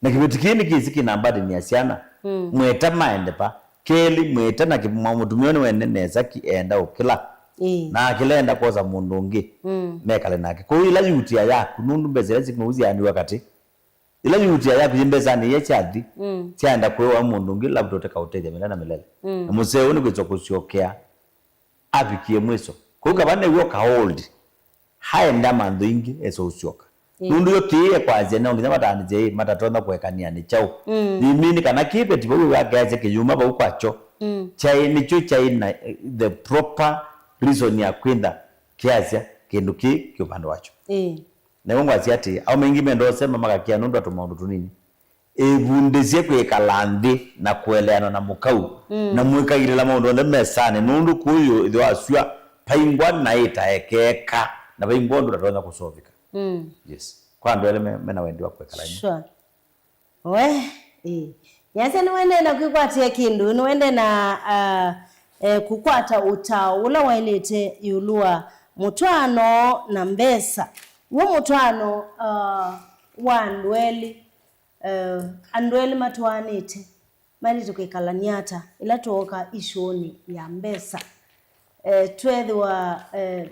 na kibeti kini kisiki na mbadi ni asiana mweta maende pa keli mweta na kimutumioni wene neza kienda ukila na akilenda koza mundu ungi mekale nake kwa ila yutia yaku nundu besa yazi kunuzi yani wakati ila yutia yaku jimbeza ni yechathi chaenda kwewa mundu ungi labda uteka uteja milana milele na museo ni kwichokusiokea abikie mwiso kwa kabane woka hold haenda mandu ingi eso usioka nundu yokiye kwaje na nginya matani je matatonda kwekania ni chao nimini kana kipe tibo wagaze kiyuma ba ukwacho chai ni cho chai na the proper reason ya kwenda kiasi kinduki kiupande wacho na ngo ati au mengi mendo sema magakia nundu atumaundu tunini ebundezie kwekalandi na kueleana na mukau na mwikaire la maundu nde mesane nundu kuyo ithwa asua paingwa na itaekeka na paingwa ndu ndatonda kusovika yes kwa ndo ele mena wendi wa kwekala sure we yase ni wende na kukwatia kindu ni wende na kukwata utaula wailete yulua mutwano na mbesa wo mutwano wandweli andweli matwanite mali tukikalaniata ila tuoka ishoni ya mbesa twethe wa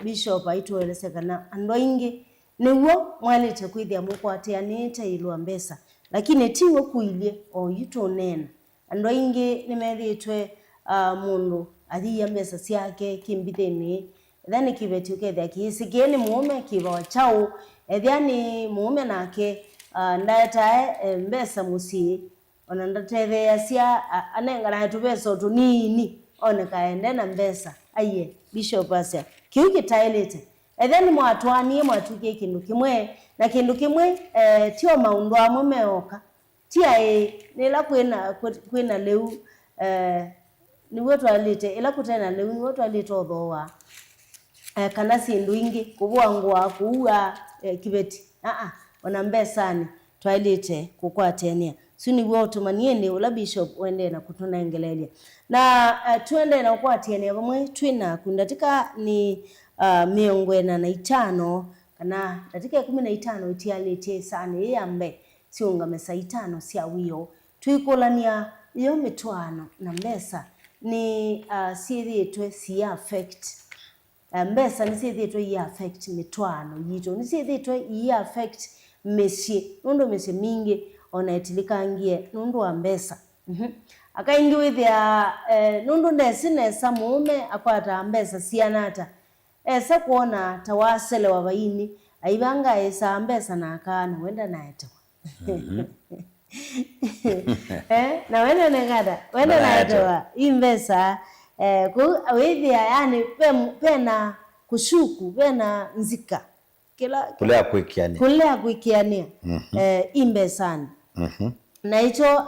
bishop aitwelesekana ando ingi niwo mwalite kwithia mukwatianite ilwa mbesa lakini tiwo kuilie o yitonena ando ingi nimethitwe mundu athia mbesa ciake kimbitheni then kibeti ukethia kisikeni muume kiba chao ethani muume nake ndata mbesa musi ona ndatethea cia anengana tubesa tunini ona kaende na mbesa aye bishop asia kiuki tailete then mwatwanie mwatukie kindu kimwe na kindu kimwe tio maundu amwe meoka tia nila kwina leu ni wetu alite ila kutena leu ni wetu alite odhoa kana sindu ingi kubwangwa kuua kibeti ona mbesani twalite kukwatenia suni wote maniende ula bishop wende na kutunengelelia na tuende na kwa tiene bamwe twina kundatika ni miongwena na itano kana datika 15 itialete sana yambe siunga mesa itano sia wiyo tuikolania iyo mitwano na mbesa ni sithi etwe si affect mbesa ni sithi etwe ya affect mitwano yito ni sithi etwe ya affect mesie nundo mesie mingi ona etilikangie nundu wa mbesa akaingi withia nundu ndesinesa muume akwata mbesa sianata esa kuona tawasele wa baini aibanga esa mbesa na akana wenda naetewa na wenda negada wenda naetewa imbesa withia yani pena kushuku pena nzika kulea kuikiania imbesani na hicho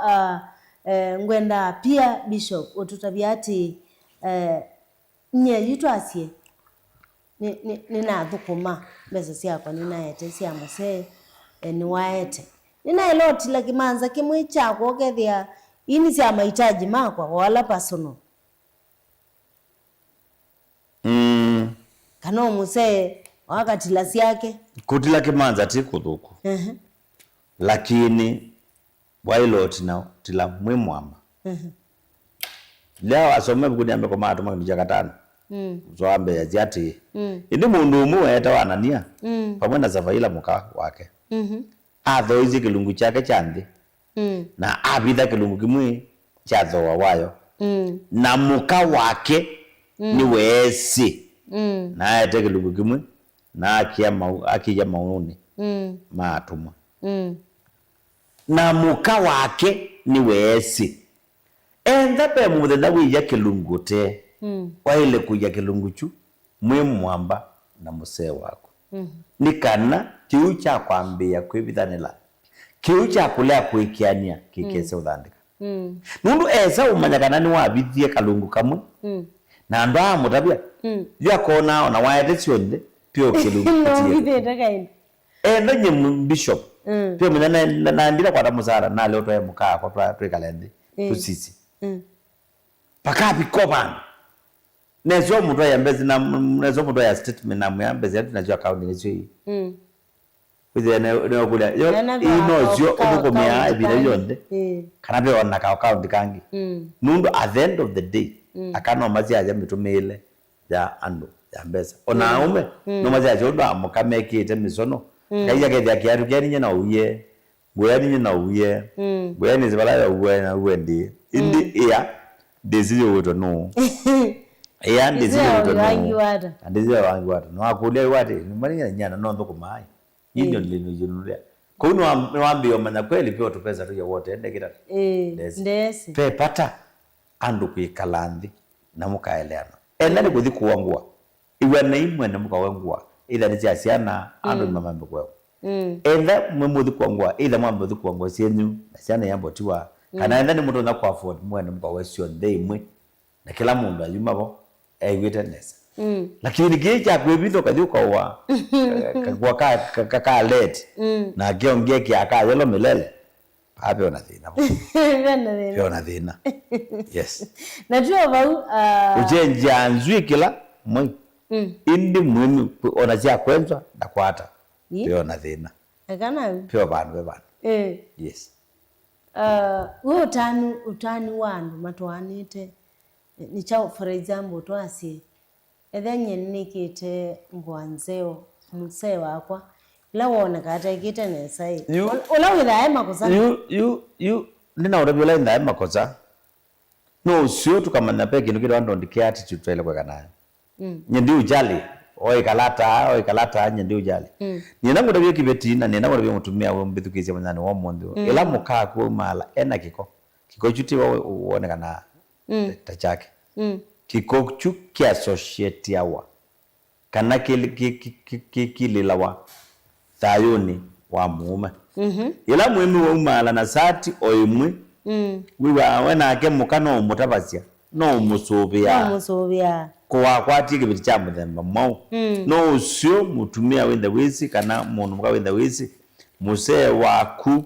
ngwenda pia bishop ututabiati nye yitwasie nina thukuma mbesa siakwa ninaete sia muse ni waete nina eloti la kimanza kimwe chako kethia ini sia mahitaji makwa wala personal kana muse wakati la siake kutila kimanza ti kuthuku lakini wailoti na tila mwimwamba leo asome bukuniambe kwa maatu makindija katano zoambe ya ziati indi mundu umu weta wanania pamwe na Savaila muka wake athoizi kilungu chake chanthi na abitha kilungu kimwe cha thoa wayo na muka wake ni wesi na ete kilungu kimwe na akija maununi maatuma na muka wake ni wesi endha pe muthenya wija kilungu te waile kuja kilungu chu mwimwamba na musee wako ni kana kiu cha kwambia kwibithanila kiu cha kulea kuikiania kikese uthandika nundu esa umanyakana ni wabithie kalungu kamwe na andu amutabia yakona ona waete cionde pio kilungu tie enda bishop pio mena na ndira kwa musara na leo twae mukaa kwa twikalendi tusisi pakapi kobana nezo mtu ya mbezi na nezo mtu ya statement na mbezi yetu najua account ni hii wize ne kula yo ino zio obukomea ibira yonde kana be ona ka account kangi nundu at the end of the day akano mazi aje mitumile ya ando ya mbeza ona ume no mazi aje ndo amukamekite misono kaiya ke ya kiatu kyani na uye bwani na uye bwani zibala ya uwe na uwendi indi ya desire woto no ndizi wangi watu no akulia wate nimani nyana no ndo kumai yinyo lino jinulia kuno wambio mana kweli pia tupeza tu wote ende kita ndesi pe pata andu kuikalanthi na mukaeleana endani kuthi kuangua iwe na imwe na mukawangua ila ni ciana andu mamambe kwao enda mwemuthi kuangua ila mwambe kuangua cienyu na ciana yambo tiwa kana endani mundu na kwa afford mwene mukawesio ndeimwe na kila mundu ayumabo witness lakini kicha kwebitho kadhuka wa kwa late na kiongea kiaka yelo milele hapo na thina pio na thina yes najua bau ujenje anzwi kila mwe indi mwimi ona cia kwenza na kwata pio na thina akana pio bandu yes we utani wandu matwanite ni chao for example twasi ethenye nikite ngwanzeo muse wakwa la wona kata ikite nesai ula withae makosa you nina urabula ndae makosa no sio tukamanya peke nukira ndo ndike attitude twele kwa nayo nyendi ujali oi kalata nyendi ujali nina ngurabye kibeti na nina ngurabye mutumia we mbithukize manyani wa mondo ila mukaa kwa mala ena kiko chuti wone kana tachake kiko chu kia associate yawa kana kililawa thayoni wa muuma ila mwemi wa umala na sati oimwe wiwa wena ake mukano mutabasia no musubia kwa kwati kibiti cha muthemba mau no usio mutumia wenda wisi kana mundu muka wenda wisi musee waku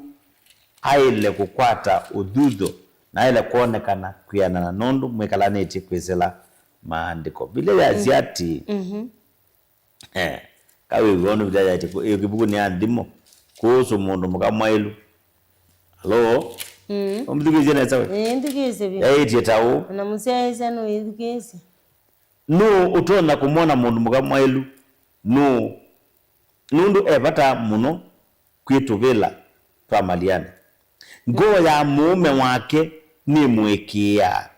aile kukwata uthutho na ile kuonekana kwiana na nundu mwikalaniti kwisela maandiko Biblia ya ziati kawe uone Biblia ya ati iyo kibuku ni andimo kuhusu mundu mukamwailu halo umdukize na sawe ndikize bi tawo na musiaisa no education no utona kumona mundu mukamwailu no nundu ebata muno kwituvila twamaliana ngo ya mume wake ni mwikia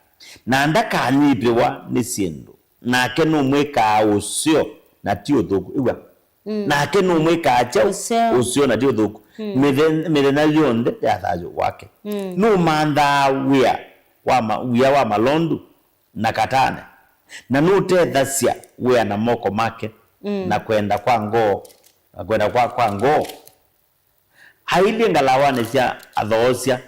na ndakanyipiwa ni sindu nake no mwika ucio na ti uthuku igwa nake no mwika acha ucio na ti uthuku mithena yonde ya thayo wake no manda wia wa malondu na katane na no tethacia wia na moko make na kwenda kwa ngoo na kwenda kwa ngoo haili ngalawane cia athoocia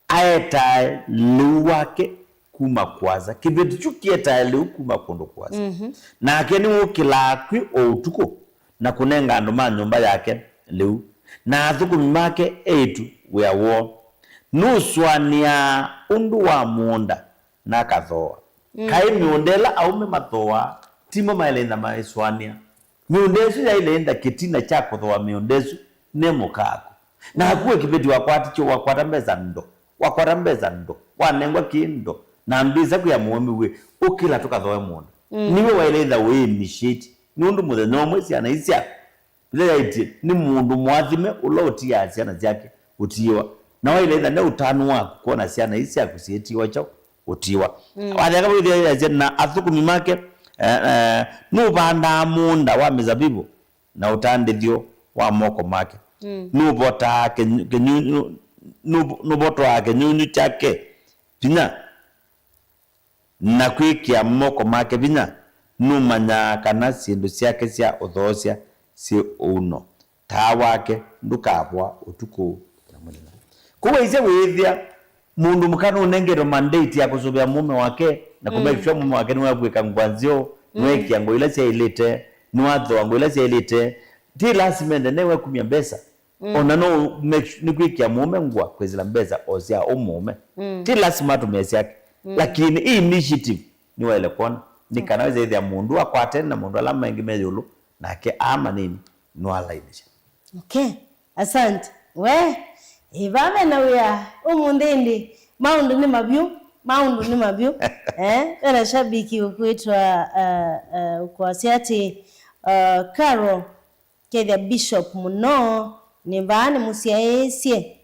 aeta liu wake kuma kwaza kibetu chukieta liu kuma kundu kwaza na akeni ukilakwi o utuko na kunenga andu ma nyumba yake liu na athukumi make eitu wea wo nuswania undu wa muunda na kathoa kai miundela aume mathoa timo maelenda maiswania miundesu ya ilenda kitina cha kuthoa miundesu nemo kako na hakuwe kibetu wakwata mbeza ndo wanengwa kindo na mbiza kuya muomi we ukila tukathoe muunda niwe wailenda we initiate ni undu muthe nomwe ciana icia Biblia iti ni mundu mwathime ulotia ciana ciake utiwa na wailenda ne utanu wako kuona ciana icia kusietiwa chao utiwa watheka Biblia iti na athukumi make nubanda munda wa mizabibu na utandithio wa moko make nubota kenyunyu nubotwa kenyunyu chake pinya na kwikia moko make pinya numanya kana sindu ciake cia uthocia si uno ta wake ndukabwa utuku kuwa ize withia mundu mukana unengero mandate ya kusubia mume wake na kumekisha mume wake ni wabweka ngwanzio nwekia ngo ila cia ilite ni watho ngo ila cia ilite ti lazima newe kumia mbesa ona no ni kwikia mume ngwa kwezila mbesa ozia umume ti lazima tumesi yake lakini hii initiative ni wale kona ni kanaweza idhi ya mundu akwate na mundu alama ingi meyulu na ke ama nini nwala inisha asante we ibame na wea umundindi maundu ni mabyu ena shabiki ukuitwa kwa siati Carol Kethia Bishop muno ni mbani musiaesie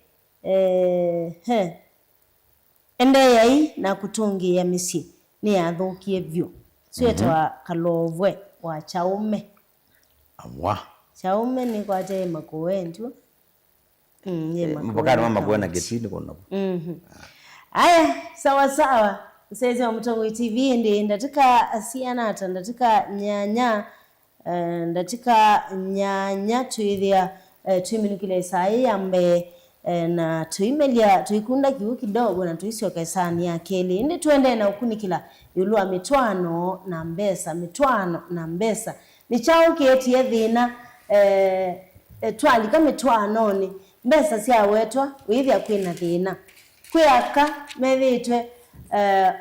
ende yai na kutungi ya misi ni athukie vyu suetwa Kalovwe wa Chaume Chaume ni kwa je makuendu mpakani mama kuena getini kuna aya sawa msaizi wa Mutongoi TV ndi ndatika asiana ata ndatika nyanya tuithia tuiminikile sai ambe na tuimelia tuikunda kiu kidogo na tuisioka sani ya keli ndi tuende na ukunikila yulua mitwano na mbesa ni chao kieti thina twalika mitwano ni mbesa cia wetwa withia kwina thina kwiaka methitwe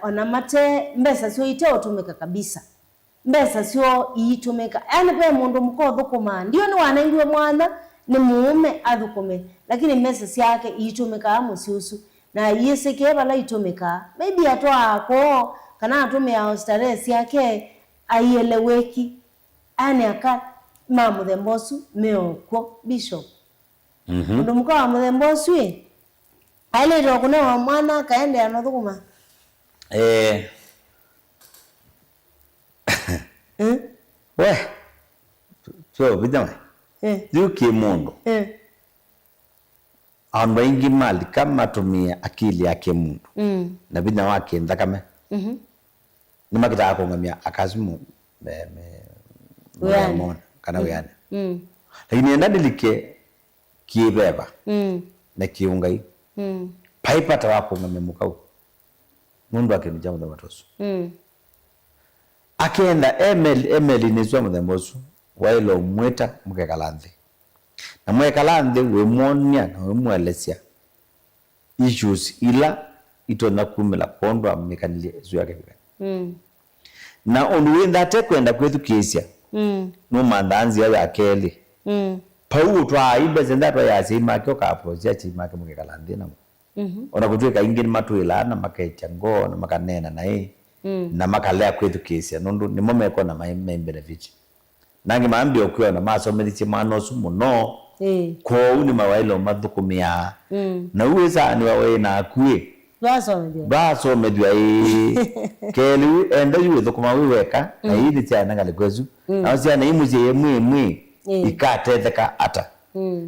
ona mate mbesa cio ite utumika kabisa mbesa cio itumika yani pe mundu mukothukuma ndio ni wanengiwe mwana ni muume athukume lakini mbesa ciake itumika musiusu na yisike bala itumika maybe atwa ako kana atumia hostaresi yake aieleweki ani aka Muthembosu meoko Bishop mundu mukawa Muthembosu aile kuna wa mwana kaende anothukuma we so bidama yuki mundu amba ingi mali kama tumia akili yake mundu na bina wake ndakame ni makita akongamia akazimu mona kana uyane lakini endadilike kiebeba na kiungai paipata wapo ngamemukau mundu akenija Muthembosu akenda Emily nizwa Muthembosu wailo mweta mukekalanthi na mwekala nthi we muonia na we mwelesia issues ila itona kumila kondwa mekanilie ezu yake na ondu wendate kwenda kwethukisia no mandanzi ya keli pau twa ibe zenda twa ya sima kyo ka project make mukekala nthi na ona kutweka ingini matwila na makecha ngo na makanena na na makalea kwethukisia nundu nimo meko na main benefit nangi maambi okyo na masomethi mano sumu no ko uni mawailo mathukumia na uweza ni wawe na akue baso media kelu enda yu thukuma wiweka na hili tiana ngale kwezu na cia na imuzie yemwe ikatetheka ata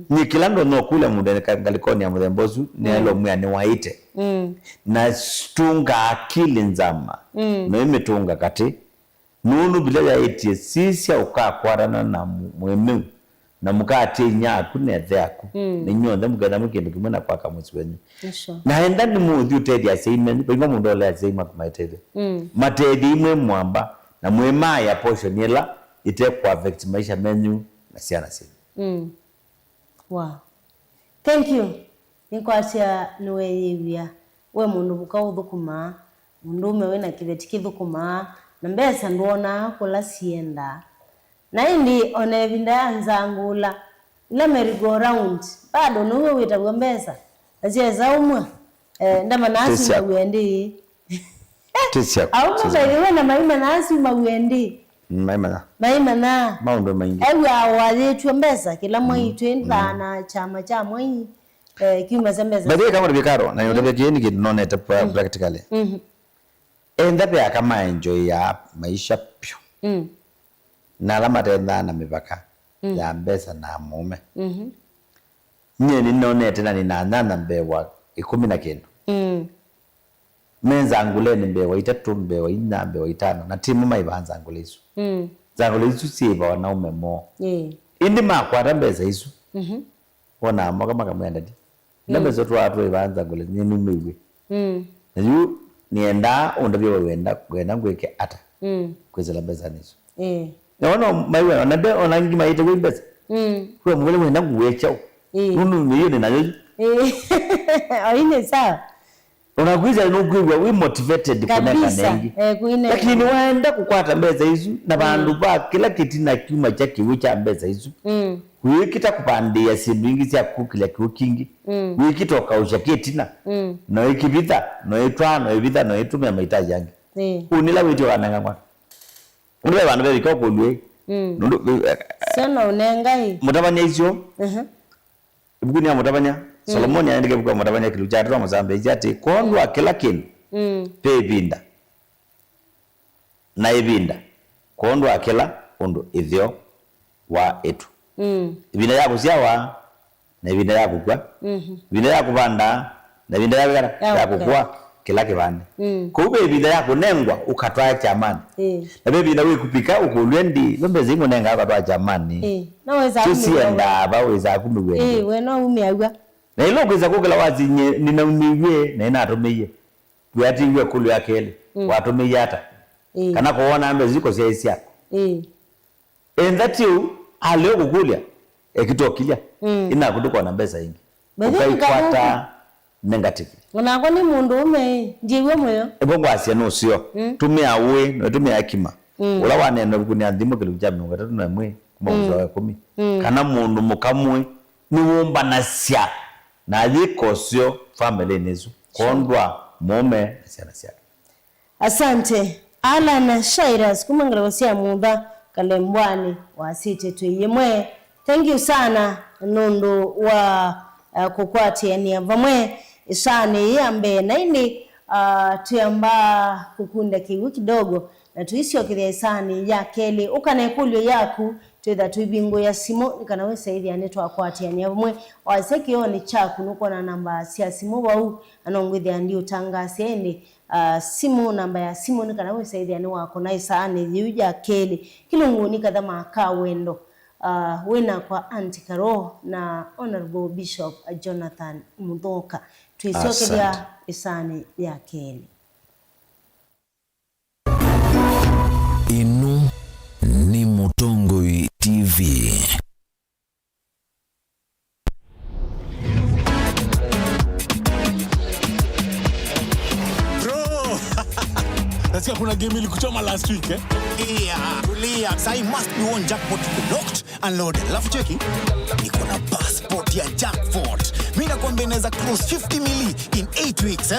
ni kilando no kula munde ngalikoni ya muthembozu ni elo mwa ni waite na stunga akili nzama no imetunga kati nunu bila ya etie sisi ukakwarana na mweme na mukati nyaku nethaku ni nyonde mugenda mukindu kimwe na kwaka mwezi wenyu na enda ni muthi utedi assignment kwa mundu ole assignment kumaitede matedi imwe mwamba na mwema ya portion ila ite kwa affect maisha menyu na siana sini wow thank you nikwatya niwe yewia we mundu bukaudhukuma mundu umewe na kiveti kithukuma na mbesa nduona kula sienda na indi ona evinda anzangula ila merry-go round bado nuwe wita mbesa azieza umwa ndama nasi mawendi tisia au mbailiwe na maima nasi mawendi maima na maundo maingi ewa waletu mbesa kila mwitu ndana chama cha mwi kiuma zembesa bade kama bikaro na yote kieni kinone ta practically enda pia kama enjoy ya maisha pyo na alama tenda na mipaka ya mbesa na mume nye ninone tena ninanana mbewa 10 menza anguleni mbewa 3 mbewa 4 mbewa 5 na timu maibanza angulizo zangulizo siba wanaume mo indi makwata mbesa isu ona moga makamwenda di ndambezo twatu ibanza anguleni ni miwe yu nienda ondabye wenda kwenda ngweke ata kwezela mbesa nizo no maiwe onade onangi maite kwibesa kwa mwele wenda ngwecha nunu miyone nayo aine sawa unakwiza inugwiwa we motivated kuneka nengi lakini waenda kukwata mbeza hizo na bandu ba kila kitina kiuma chake wicha mbeza hizo wikita kupandia sibingi cia kukila kukingi wikita kausha kitina no ikibita no itwa no ibita no itume mahitaji yangi unila witi wananga kwa unile bandu bebika kulwe sana unengai mutabanya hizo ibuguni ya mutabanya Solomoni aendeke buka mutabanya kilu cha roma zambe ijati kondwa kila kindu pe binda na ibinda kondwa kila undu ithyo wa etu ibinda ya kusiawa na ibinda ya kukwa ibinda ya kubanda na ibinda ya kukwa kila kibande kube ibinda ya kunengwa ukatwa chamani na bebe ibinda kupika ukulwendi lombe zingo nenga ukatwa chamani naweza kusienda baweza kumwe we no umiagwa na ilo kweza kukela wazi nina umiwe na ina atomeye tuyati iwe kulu ya kele watomeye hata kana kuona ambe ziko siyaisi yako and that you aleo kukulia ekitokilia ina kutuko na mbesa ingi ukaikwata negative unako ni mundu ume ndiwe moyo ebongo asia no sio tumia we no tumia akima ula wanene kuni andimo kile jamwe ngatatu na mwe kumauzo wa 10 kana mundu mukamwe ni womba na sia na yikosyo family nezu kondwa mume siana sia asante ala na shairas kumangala sia mudha kalembwani wasite tuyemwe thank you sana nundu wa kukwati yani avamwe isani yambe na ini tuyamba kukunda kiwu kidogo na tuisio kile isani ya keli ukanekulyo yaku twetha tuibingo ya simo nikanawe saidi anetwa akwati yani avamwe waseki yoni chaku nuko na namba sia simo wau anongwithia ndio tangasi ende simu namba ya simu nikanawe saidi yani wako na isani yuja keli kilungu nikadhama kawendo wena kwa Aunty Carol na Honorable Bishop Jonathan Muthoka tuisokelea isani ya keli. Inu ni Mutongoi TV. nasikia kuna game ilikuchoma last week tulia. Sai must be one jackpot locked and loaded. Alafu cheki niko na passport ya jackpot. Mimi nakwambia inaweza cross 50 mili in 8 weeks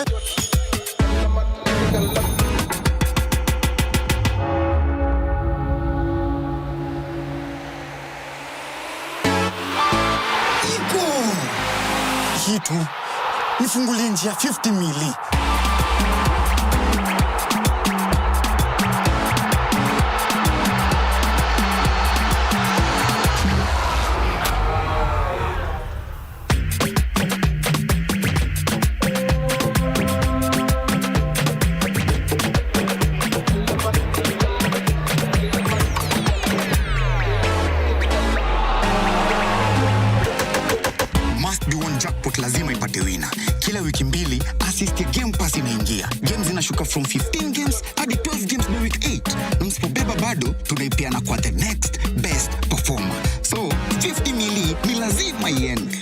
Kitu nifungulie njia 50 mili. Lazima ipate wina. Kila wiki mbili assist ya Game Pass inaingia. Games zinashuka from 15 games hadi 12 games by week 8. Na msipobeba bado tunaipeana kwa the next best performer. So 50 mili ni lazima iende.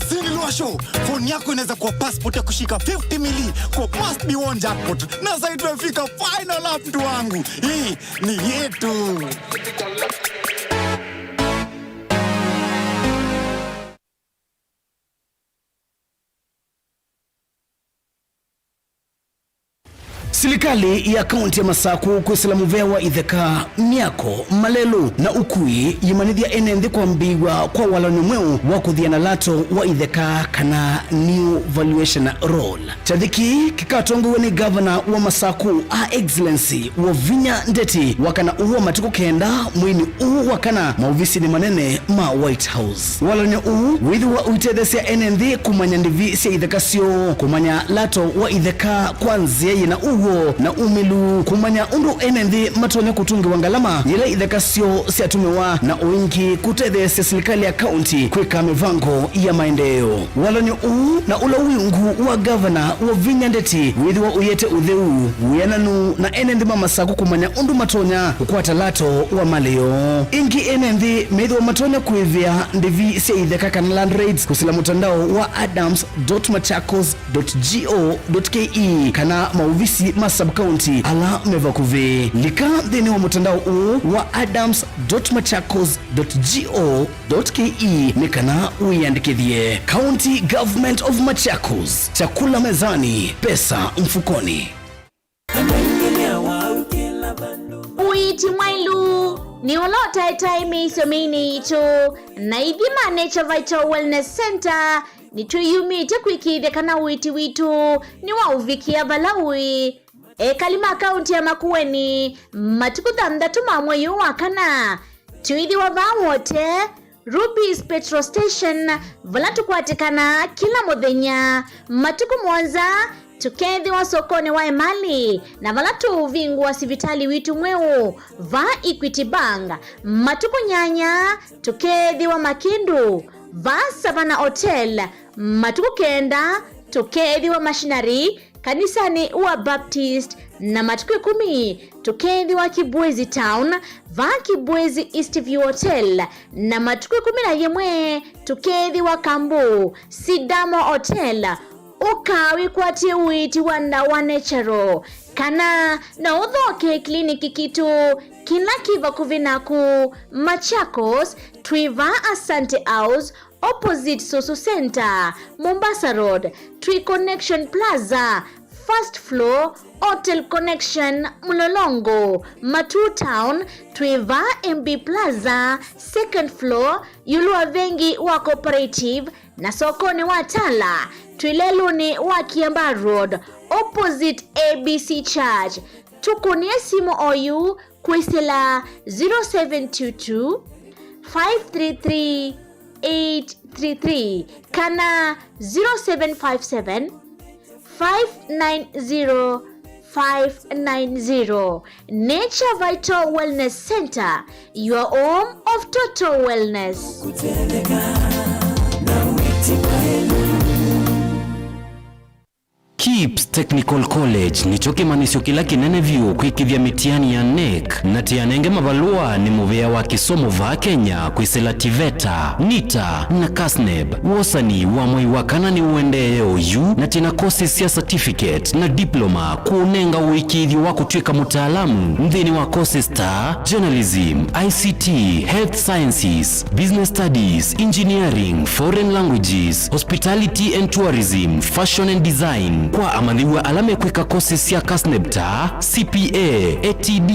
Sinilwa show. Phone yako inaweza kuwa passport ya kushika 50 mili kwa must be one jackpot. Na sasa tumefika final up mtu wangu. Hii ni yetu. Serikali ya kaunti ya Masaku kusalamu vewa itheka miako malelu na ukui yimanithia enenthi kwa mbigwa kwa walani mweu wa kuthiana lato wa itheka kana new valuation role. Chathiki kikatongowe ni governor wa Masaku Excellency Wavinya Ndeti wakana uwa matuko kenda mwini wakana mauvisi ni manene ma White House. Walani withi wa uitethesia enenthi kumanya ndivi sia itheka sio kumanya lato wa itheka kwanzia yina na umilu kumanya undu enenthi matonya kutungi wangalama yila ithekasio siatumiwa na uingi kutethesya serikali ya kaunti kwika mivango ya maendeleo. Walonyo na ula wingu wa governor Wavinya Ndeti withiwa uyete utheu wiananu na enenthi Masaku kumanya undu matonya kukwata lato wa maleo. Ingi enenthi meithwa matonya kuivia ndivi sia itheka kana land raids kusila mutandao wa adams.machakos.go.ke kana mauvisi sub-county ala mevakuve. Lika dhini wa mutandao wa adams.machakos.go.ke nikana uiandikithie. County Government of Machakos, chakula mezani, pesa mfukoni. Uiti mwailu ni olota etaimi isomini ito na idhima Nature Vital Wellness Center ni tuyumite kwikithia kana uiti witu ni wa uvikia Valawi. Kalima kaunti ya Makueni matuku 6 mamwe wakana tuithi wa vawote Ruby's Petrol Station valatu kwatikana kila muthenya matuku 1 tukethi wa sokoni wa Emali na valatu vingu wa sivitali witu mweu va Equity Bank matuku 8 tukethi wa Makindu va Savannah Hotel matuku 9 tukethi wa Machinery kanisani wa Baptist na matuku 10 tukethi wa Kibwezi Town va Kibwezi Eastview Hotel na matuku 11 tukethi wa Kambu Sidamo Hotel ukawi kwatie uiti wanda wa Natural kana na udhoke kliniki kitu kila kiva kuvinaku Machakos Twiva Asante House opposite Soso Center Mombasa Road Tree Connection Plaza first floor Hotel Connection Mlolongo Matu Town Twiva MB Plaza second floor Yulua Vengi wa Cooperative na sokoni wa Tala Twileluni wa Kiamba Road opposite ABC Church. Tukunie simu oyu kuisela 0722 533 833 kana 0757 590 590. Nature Vital Wellness Center, your home of total wellness. KIPS Technical College nicho kimanisho kila kinene vyu kwikithia mitiani ya NEC na tianenge mabalua ni muvea wa kisomo va Kenya kwisela TVETA, NITA na KASNEB. Wosani wa mwai wakana ni uende OU na tina courses ya certificate na diploma kuunenga uikithi wa kutwika mutaalamu mthini wa courses ta journalism, ICT, health sciences, business studies, engineering, foreign languages, hospitality and tourism, fashion and design. Kwa amadhiwa alame kweka courses ya KASNEB ta CPA, ATD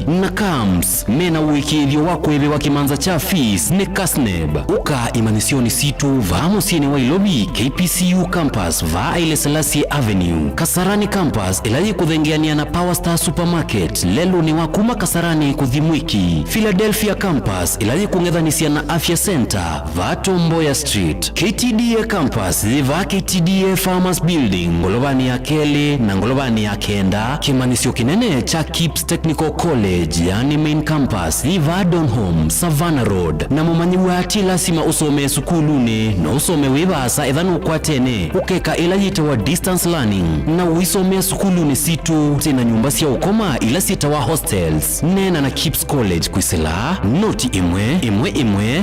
na KAMS. Mena uikithi wa kwebe wa kimanza cha fees ne KASNEB. Uka imanisioni situ va musiene wa Ilobi KPCU campus va Haile Selassie Avenue, Kasarani campus ilaji kudhengeania na Power Star Supermarket lelo ni wakuma Kasarani kudhimwiki, Philadelphia campus ilaji kungedhanisia na Afya Center va Tomboya Street, KTDA campus va KTDA Farmers Building ngolobani ya Kele na ngolobani ya Kenda. Kimanisio kinene cha KIPS Technical College yani main campus va Donholm Savannah Road na mumanyiwa ati lasima usome sukulune na usome webasa edhanu kwa tene ukeka ilajita wa distance learning na uisome sukulune situ tena nyumba siya ukoma ila sita wa hostels. Nena na KIPS College kwisela noti imwe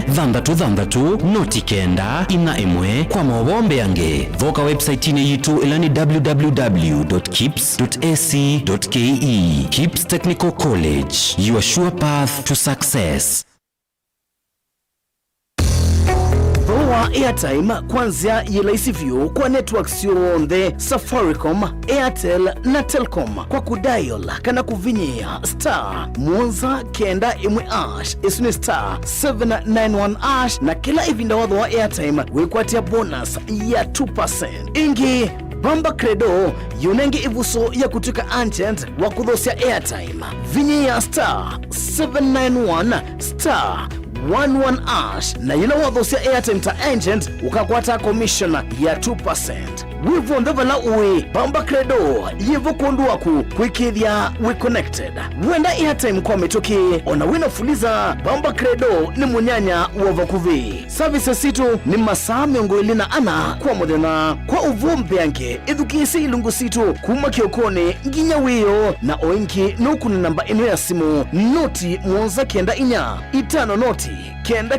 dhandatu noti kenda ina imwe kwa mawombe yange voka website ine yitu ilani www.kips.ac.ke. KIPS Technical College, your sure path to success. Wa airtime kwanzia yelaisivyo kwa networks yonthe Safaricom, Airtel na Telcom kwa kudial kana kuvinyia star Monza kenda imwe ash isuni star 791 na kila ivinda wadho wa airtime wekwatia bonus ya 2%. Ingi Bamba Credo yunenge ivuso ya kutuka agent wa kudhosia airtime vinyia star 791 star 11 ash na yila wadhosia airtime ta agent ukakwata commission ya 2%. Wivu ndhavala uwe Bamba Credo yivu kundu waku kwikithia we connected. Wenda airtime kwa metoki ona wina fuliza Bamba Credo ni munyanya wa vakuvi. Services situ ni masaa miongo ilina ana kwa modena kwa uvumbi yanke idhukisi ilungu situ kuma kiokone nginya wiyo na oinki nukuni namba ino ya simu noti Monza kenda inya itano noti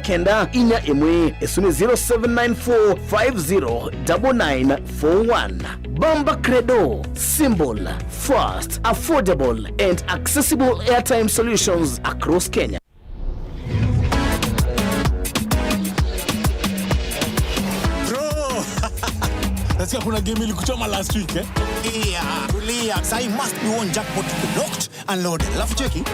kenda inya imwe esuni 0794509941. Bamba Credo, symbol, fast, affordable and accessible airtime solutions across Kenya. Bro, nasikia kuna game ilikuchoma last week eh? Yeah, tulia. Sai must be one jackpot locked and loaded. Alafu cheki,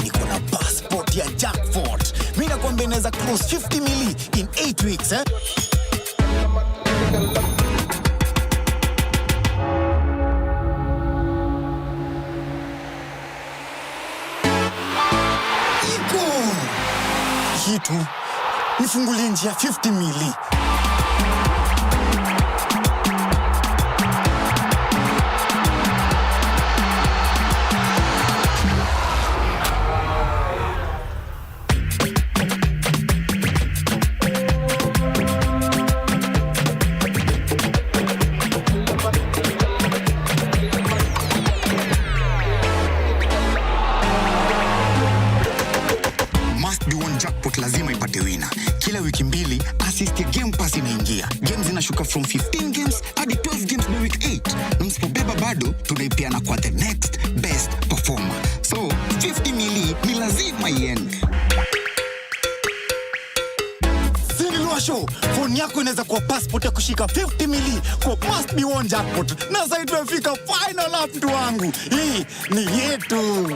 niko na passport ya jackpot. Mimi nakwambia inaweza cross 50 mili in 8 weeks eh? Hitu nifungulie njia 50 mili. Lazima ipate wina. Kila wiki mbili assist ya Game Pass inaingia. Games zinashuka from 15 games hadi 12 games by week 8. Na msipobeba bado tunaipiana kwa the next best performer. So 50 mili ni lazima iende. Show. Phone yako inaweza kuwa passport ya kushika 50 mili kwa must be one jackpot. Na sasa tumefika final lap mtu wangu. Hii ni yetu.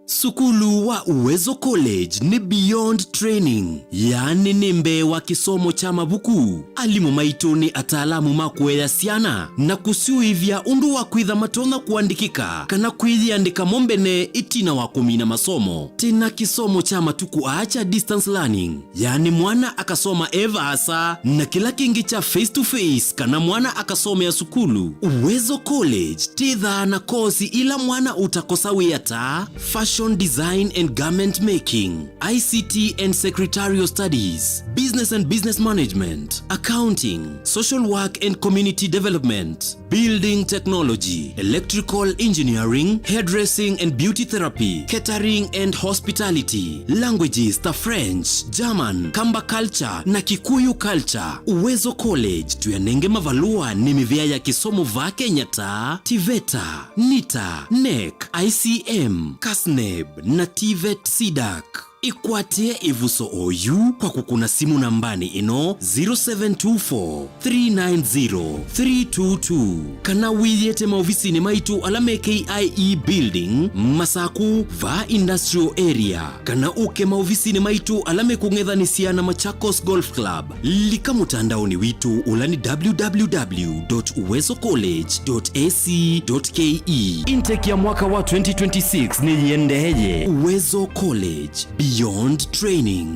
Sukulu wa Uwezo College ni beyond training, yani nimbe wa kisomo cha mabuku. Alimu maitoni ataalamu makueya siana na kusiuivya undu wa kwitha matona kuandikika kana kwithiandika mombene itina wa kumina masomo. Tina kisomo cha matuku acha distance learning, yani mwana akasoma eva asa na kila kingi cha face to face kana mwana akasoma ya sukulu. Uwezo College titha na kosi ila mwana utakosa wiyata fashion fashion design and garment making, ICT and secretarial studies, business and business management, accounting, social work and community development, building technology, electrical engineering, hairdressing and beauty therapy, catering and hospitality, languages the French, German, Kamba culture na Kikuyu culture. Uwezo College tuyanenge mavalua ni mivea ya kisomo va Kenya ta TVETA, NITA, NEC, ICM, KASNEB na TVET SIDAC. Ikwatie ivuso oyu kwa kukuna simu nambani ino 0724 390 322. Kana wiyete maofisini maitu alame KIE building Masaku va industrial area. Kana uke maofisini maitu alame kungethanisia na Machakos Golf Club. Lika mutandaoni witu ulani www.uwezocollege.ac.ke. Intake ya mwaka wa 2026 ni yendeje. Uwezo College, beyond training.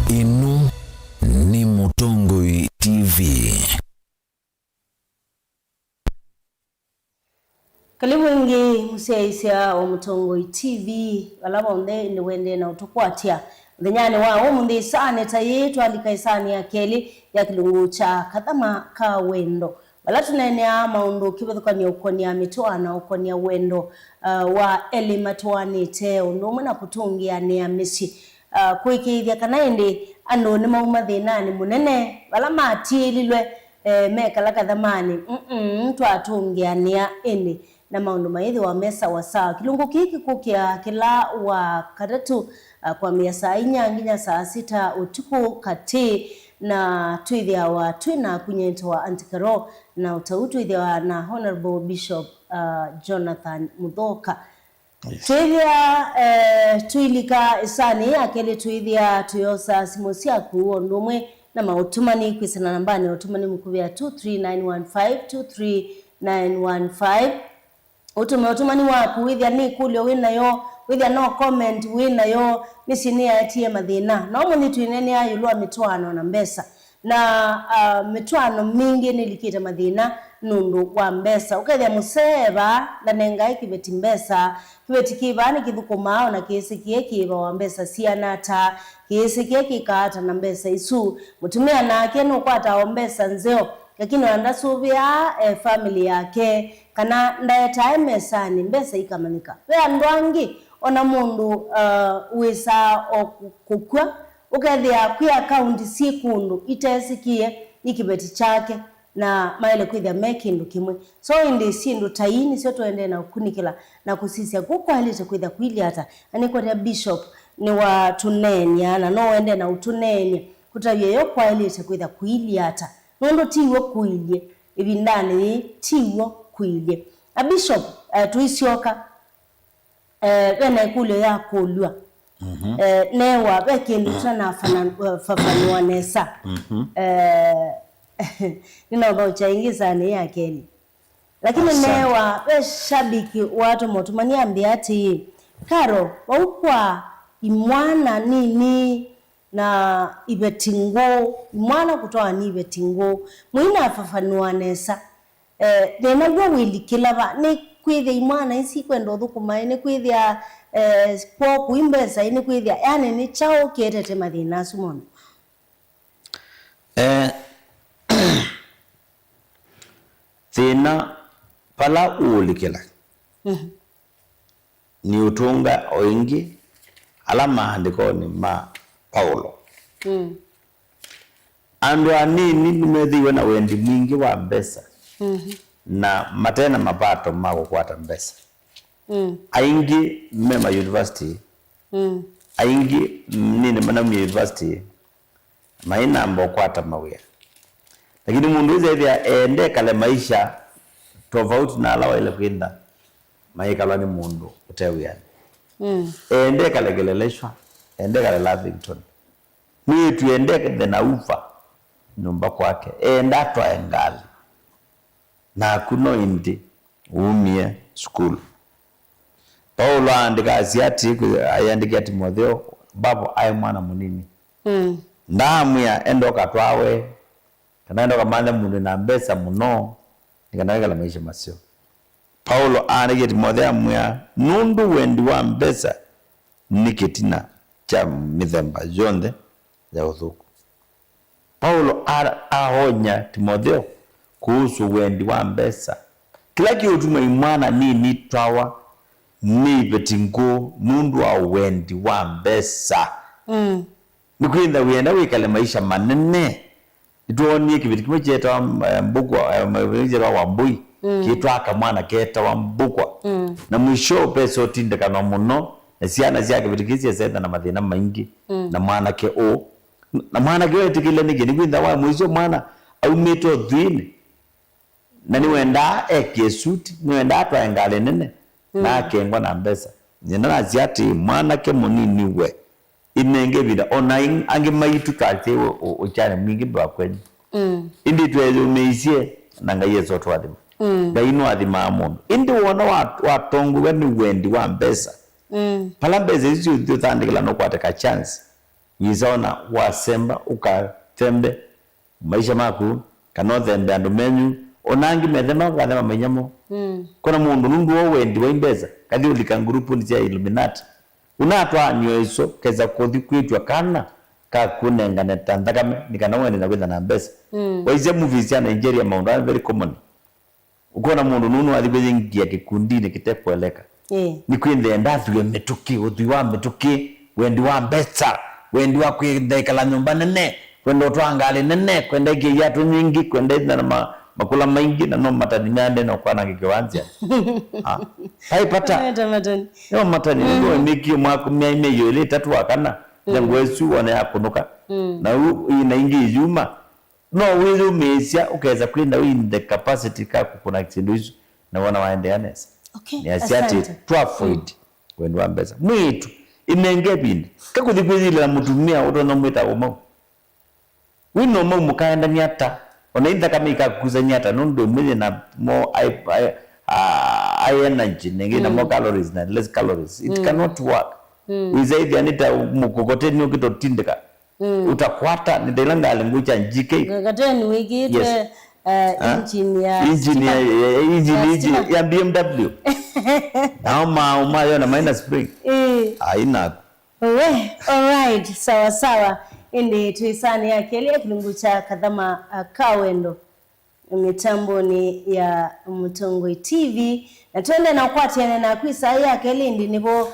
Inu ni Mutongoi TV. Karibu ingi musiaisia wa Mutongoi TV. Alama unde ni wende na utukwatia. Mdenyane wa umundi sane tayetu alikaisani ya keli ya kilungu cha kathama ka wendo. Wala tunenea maundu kibethuka ni ukonia mituana ukonia wendo wa elima tuanite undumu na kutungia ni ya misi. Kuikithia kanaindi anu ni maumathina ni munene wala mati lilwe mekala kathamani tuatungia ni ya ini na maundu maithi wa mesa wa saa kilungu kiki kukia kila wa katatu kwa miasa inya nginya saa 6 utuku kati na tuithia wa twina kunyento wa Antikaro na utautu idhia na Honorable Bishop Jonathan Muthoka. Yes. Tuithia tuilika isani akele tuithia tuyosa simusia kuo ndumwe na mautumani kwisana nambani utumani mkuvia 23915 23915 utumani wa kuithia ni kulio wina yo withia no comment wina yo misini ya etie mathina na omuthi twinene ayulwa mitwano na mbesa na mitwano mingi nilikita mathina nundu wa mbesa ukethia museva na nengai kibeti mbesa kibeti kibani kithukuma na kisikie kiba wa mbesa sianata kisikie kikata na mbesa isu mutumia nake no kwata mbesa nzeo lakini andasuvia family yake kana ndaeta mesani mbesa ikamanika we andwangi ona mundu wisa okukwa ukethia kwi account si kundu itesikie ikibeti chake na maile kwithia mekindu kimwe so indi sindu taini sio tuende na kunikila na kusisia kukwalite kwithia kwili hata ani kwa bishop ni wa tunenya na no ende na utunenya kutavye yo kwalite kwithia kwili hata nondo tiwo kuilie ibindani tiwo kuilie a bishop tuisioka wena kule ya kulwa newa bekindu tana fafanua nesa nina baucha ingiza ni yake lakini newa we shabiki watu motumani ambia ati karo waukwa imwana nini na ibetingo imwana kutoa ni ibetingo muina fafanua nesa nena gwa wili kilaba ni kwithia imwana isi kwendo thukuma ni kwithia kwa kuimbesa ni kwithia yani ni chao kietete mathina sumono thina pala ulikila ni utunga oingi ala maandikoni ma Paulo andu anini nimethiwe na wendi mwingi wa mbesa na matena mapato mago kwata mbesa aingi mema university aingi nini manamu university maina mbo kwata mawia lakini mundu zethia ende kale maisha tofauti na alawa ile kwinda maika ni mundu utewiani ende kale geleleshwa ende kale Lavington ni tuende kende na ufa nyumba kwake enda twa engali na kuno indi umie school Paulo andika asiati ayandika Timotheo babo ai mwana munini ndamya endoka twawe kana endoka mane mundu na mbesa muno nikanaga la maisha masio Paulo anege Timotheo amwia nundu wendi wa mbesa nikitina cha mithemba yonde ya uthuku. Paulo ahonya Timotheo kuhusu wendi wa mbesa. Kila kiutuma imwana ni twawa ni betingo nundu wa wendi wa mbesa. Nikwenda wenda wikale maisha manene. Ituonie kibiti kimwe cheta mbugwa mawejera wa mbui kitwa akamwana keta wa mbugwa na mwisho pesa otindekana muno na ciana cia kibiti kici ceta na mathina maingi na mwana ke na mwana ke wetikile nigi nikwenda wa mwisho mwana aumito thini na ni wenda ekesuti ni wenda atwa ngale nene na kengwa na mbesa nyina na ciati mwana ke munini we inenge vida ona ange maitu kaltewo ochane mingi bwa kwenye indi twezo meisie nanga yeso twadima gaino adima amundu indi wona watongu wenu wendi wa mbesa pala mbesa isu tutandikila no kwateka chance yizona wasemba ukatembe maisha maku kanothembe andu menyu onangi methema gathema menyamo kona mundu nundu wo wendi wa mbesa kathi ulika grupu ni cia Illuminati unatwa nyweso keza kothi kwitwa kana ka kunengane tandakame nikana wene na kwenda na mbesa waize movies ya Nigeria maundu are very common ukona mundu nunu athibengia kikundini kitekweleka ni kwende ndathuwe metuki uthui wa metuki wendi wa mbesa wendi wa kwendekala nyumba nene kwenda twangale nene kwenda ikia tu nyingi kwenda na makula maingi na no matani nyande na kwana kikiwanzia haipata yo matani ngo nikio mwako myaime yole tatu wakana jangu esu wana yakunuka na ina ingi yuma no wizu mesia ukaweza kwenda in the capacity ka kuna kindu hizo na wana waendeanesa ni asiati to avoid when wa mbesa mwitu inenge bindi kakuthikuzile na mutumia utona mwita umo wino mo mukaenda nyata onaitha kama ikakuza nyata nondo mwenye na more high energy nengi na more calories na less calories it cannot work wizaidi anita mukokoteni ukitotindika utakwata nidilanga alingucha njike kakateni wiki itwe engine ya BMW naoma umayo na minus spring haina alright sawa indi tuisani ya kelia kilungu cha kadhama kawendo mitambo ni ya Mutongoi TV na twende na kwatiane na kwisa ya kelindi nibo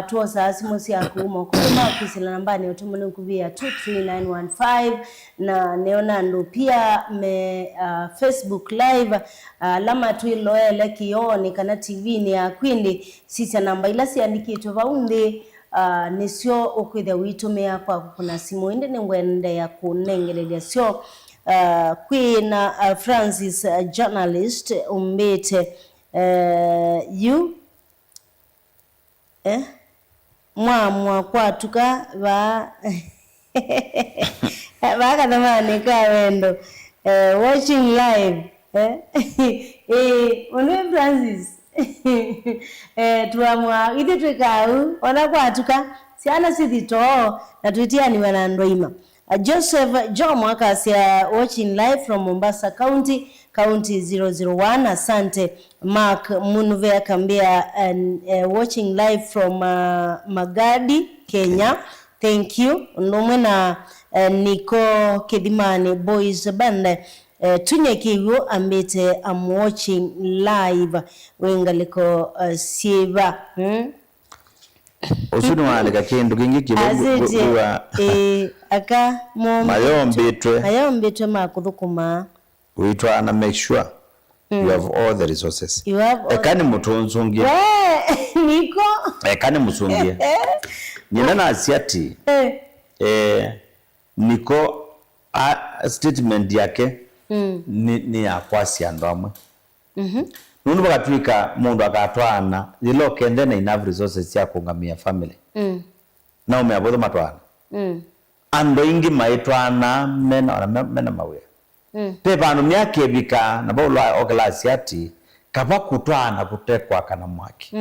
tuosa simusi ya kuuma kuma kwisila nambani utumuni kubia 23915 na neonando pia me Facebook live lama tuiloele kioni kana TV ni ya kwindi sisi namba ila siandiki tovaundi nisio okwitha witumia kwa kuna simu inde ni ngwende ya kunengelelea sio Queen Francis journalist umbete you mwa kwatuka ba bakathamani kawendo watching live onwe Francis tuamwa ite twekau ona kwatuka siana sithito na twitiani wana ndoima Joseph Jomo akasia watching live from Mombasa County 001 asante Mark Munuve akambia watching live from Magadi Kenya thank you ndomwe na Niko Kedimani Boys Band tunyekiwo ambete am watching live wengaliko sieva osuni wandika kindu kingi kibuwa aka mayombetwe makuthukuma uitwa na make sure you have all the resources ekani mutunzungi Niko ekani musungi nyina na asiati Niko statement yake ni ya kwasi andamwe nundu bakatwika mundu akatwana zilo kende na enough resources ya kungamia family na umeabotho matwana ando ingi maitwana mena mawe pepa anu myakebika na bawulwa oglasi ati kaba kutwana kutekwa kana mwaki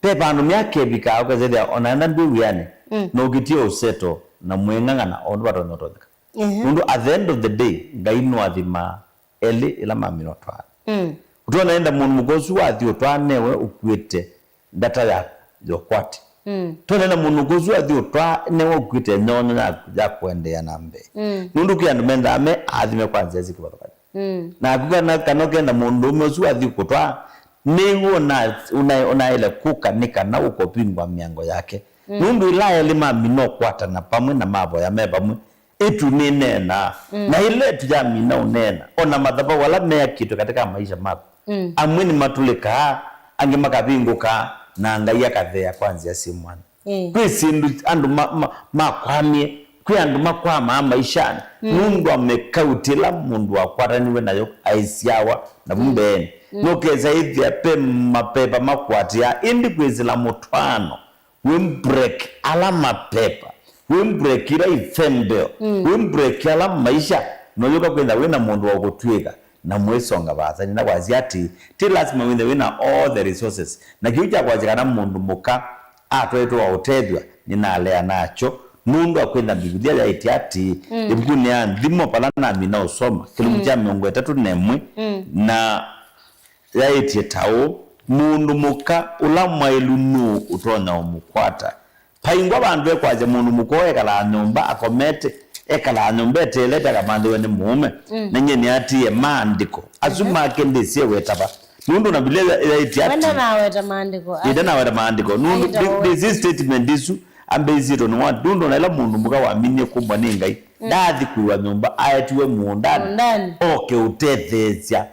pepa anu myakebika okezethia onaenda ndiwiane no gitio useto na mwengangana ondu batonothoka nundu at the end of the day ngainu athima eli ila maminotwana utona enda mundu mugosu wathi utwanewe ukwite data ya yokwati tona enda mundu mugosu wathi utwanewe ukwite nyono ya kuendea nambe nundu kiandu menda ame athime kwanza ezikibatoka na kugana kanogenda mundu mugosu wathi kutwa niwo na ile kukanika na uko pingwa miango yake nundu ilaya lima mino kwata na pamwe na mabo ya mebamwe etu ni nena na ile tuja mina unena ona madhaba wala mea kitu katika maisha mako amwini matulika ange makabinguka na angaia kathea kwanza simwana kwisindu andu makwamie kwi andu makwama maishani nundu amekautila mundu wakwaraniwe nayo aisiawa na bumbeni nokeza ithia pe mapepa makwatia indi kwizila mutwano wimbrek ala mapepa wimbrek ila ifembeo wimbrek ala maisha noyoka kwenda wina mundu wa kutwika na mwesonga baza nina kwazi ati ti lazima wina all the resources na kiuja kwazikana mundu muka atwetu wa utethwa nina alea nacho nundu akwenda Biblia ya iti ati ibukuni ya ndimo pala na mina usoma kilumuja miongo 3 na ya iti tao mundu muka ulamwa ilunu utona umukwata paingwa bandu ekwaje mundu mukoe kala nyumba akomete ekala nyumba teleta kamande wene mume nenye ni ati maandiko azuma kende sie wetaba nundu na Biblia ya iti ati wenda na weta maandiko ida na weta maandiko nundu this statement isu ambeziro no wandundo na ila mundu muka waminie kubwa ningai dathi kuwa nyumba ayatiwe muundani oke utethezya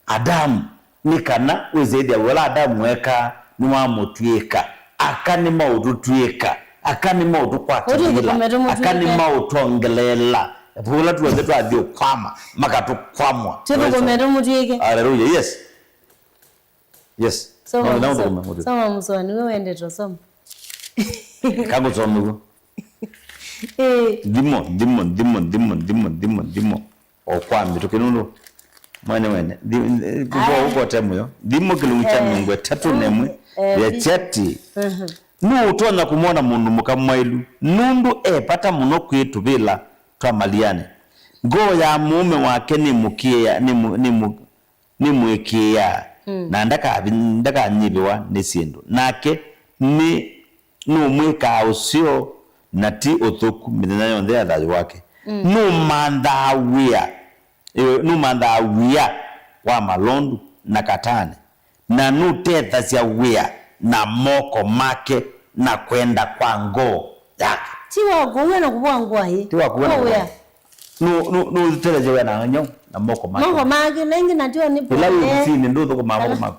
Adamu nikana wezedi wala Adamu weka nuwa mutwika akani maudutwika akani maudukwatila akani mautongelela pula tuweze tuadhio kwama makatu kwamwa tuko kumeru mutwike haleluya yes soma musoni wewe ende tosoma kago somugo dimo okwambi tukinundu mwene kuko uko temuyo dimo kilumucha mingwe 3 ya chati utona kumona mundu mukamwailu nundu pata muno kwitu bila twamaliane go ya mume wake ni mukia ni mwekia na ndaka nyibiwa ni sindu nake ni numwika usio nati uthuku mithenya yonthe ya thayu wake numandha wia wa malondu na katane na nutetha cia wia na moko make na kwenda kwa ngoo yake tiwa kuwe na kubwa ngwa hii tiwa kuwe na wia nu tele jewe na nyo na moko make nengi najua ni ila wifini nduthi kwa moko make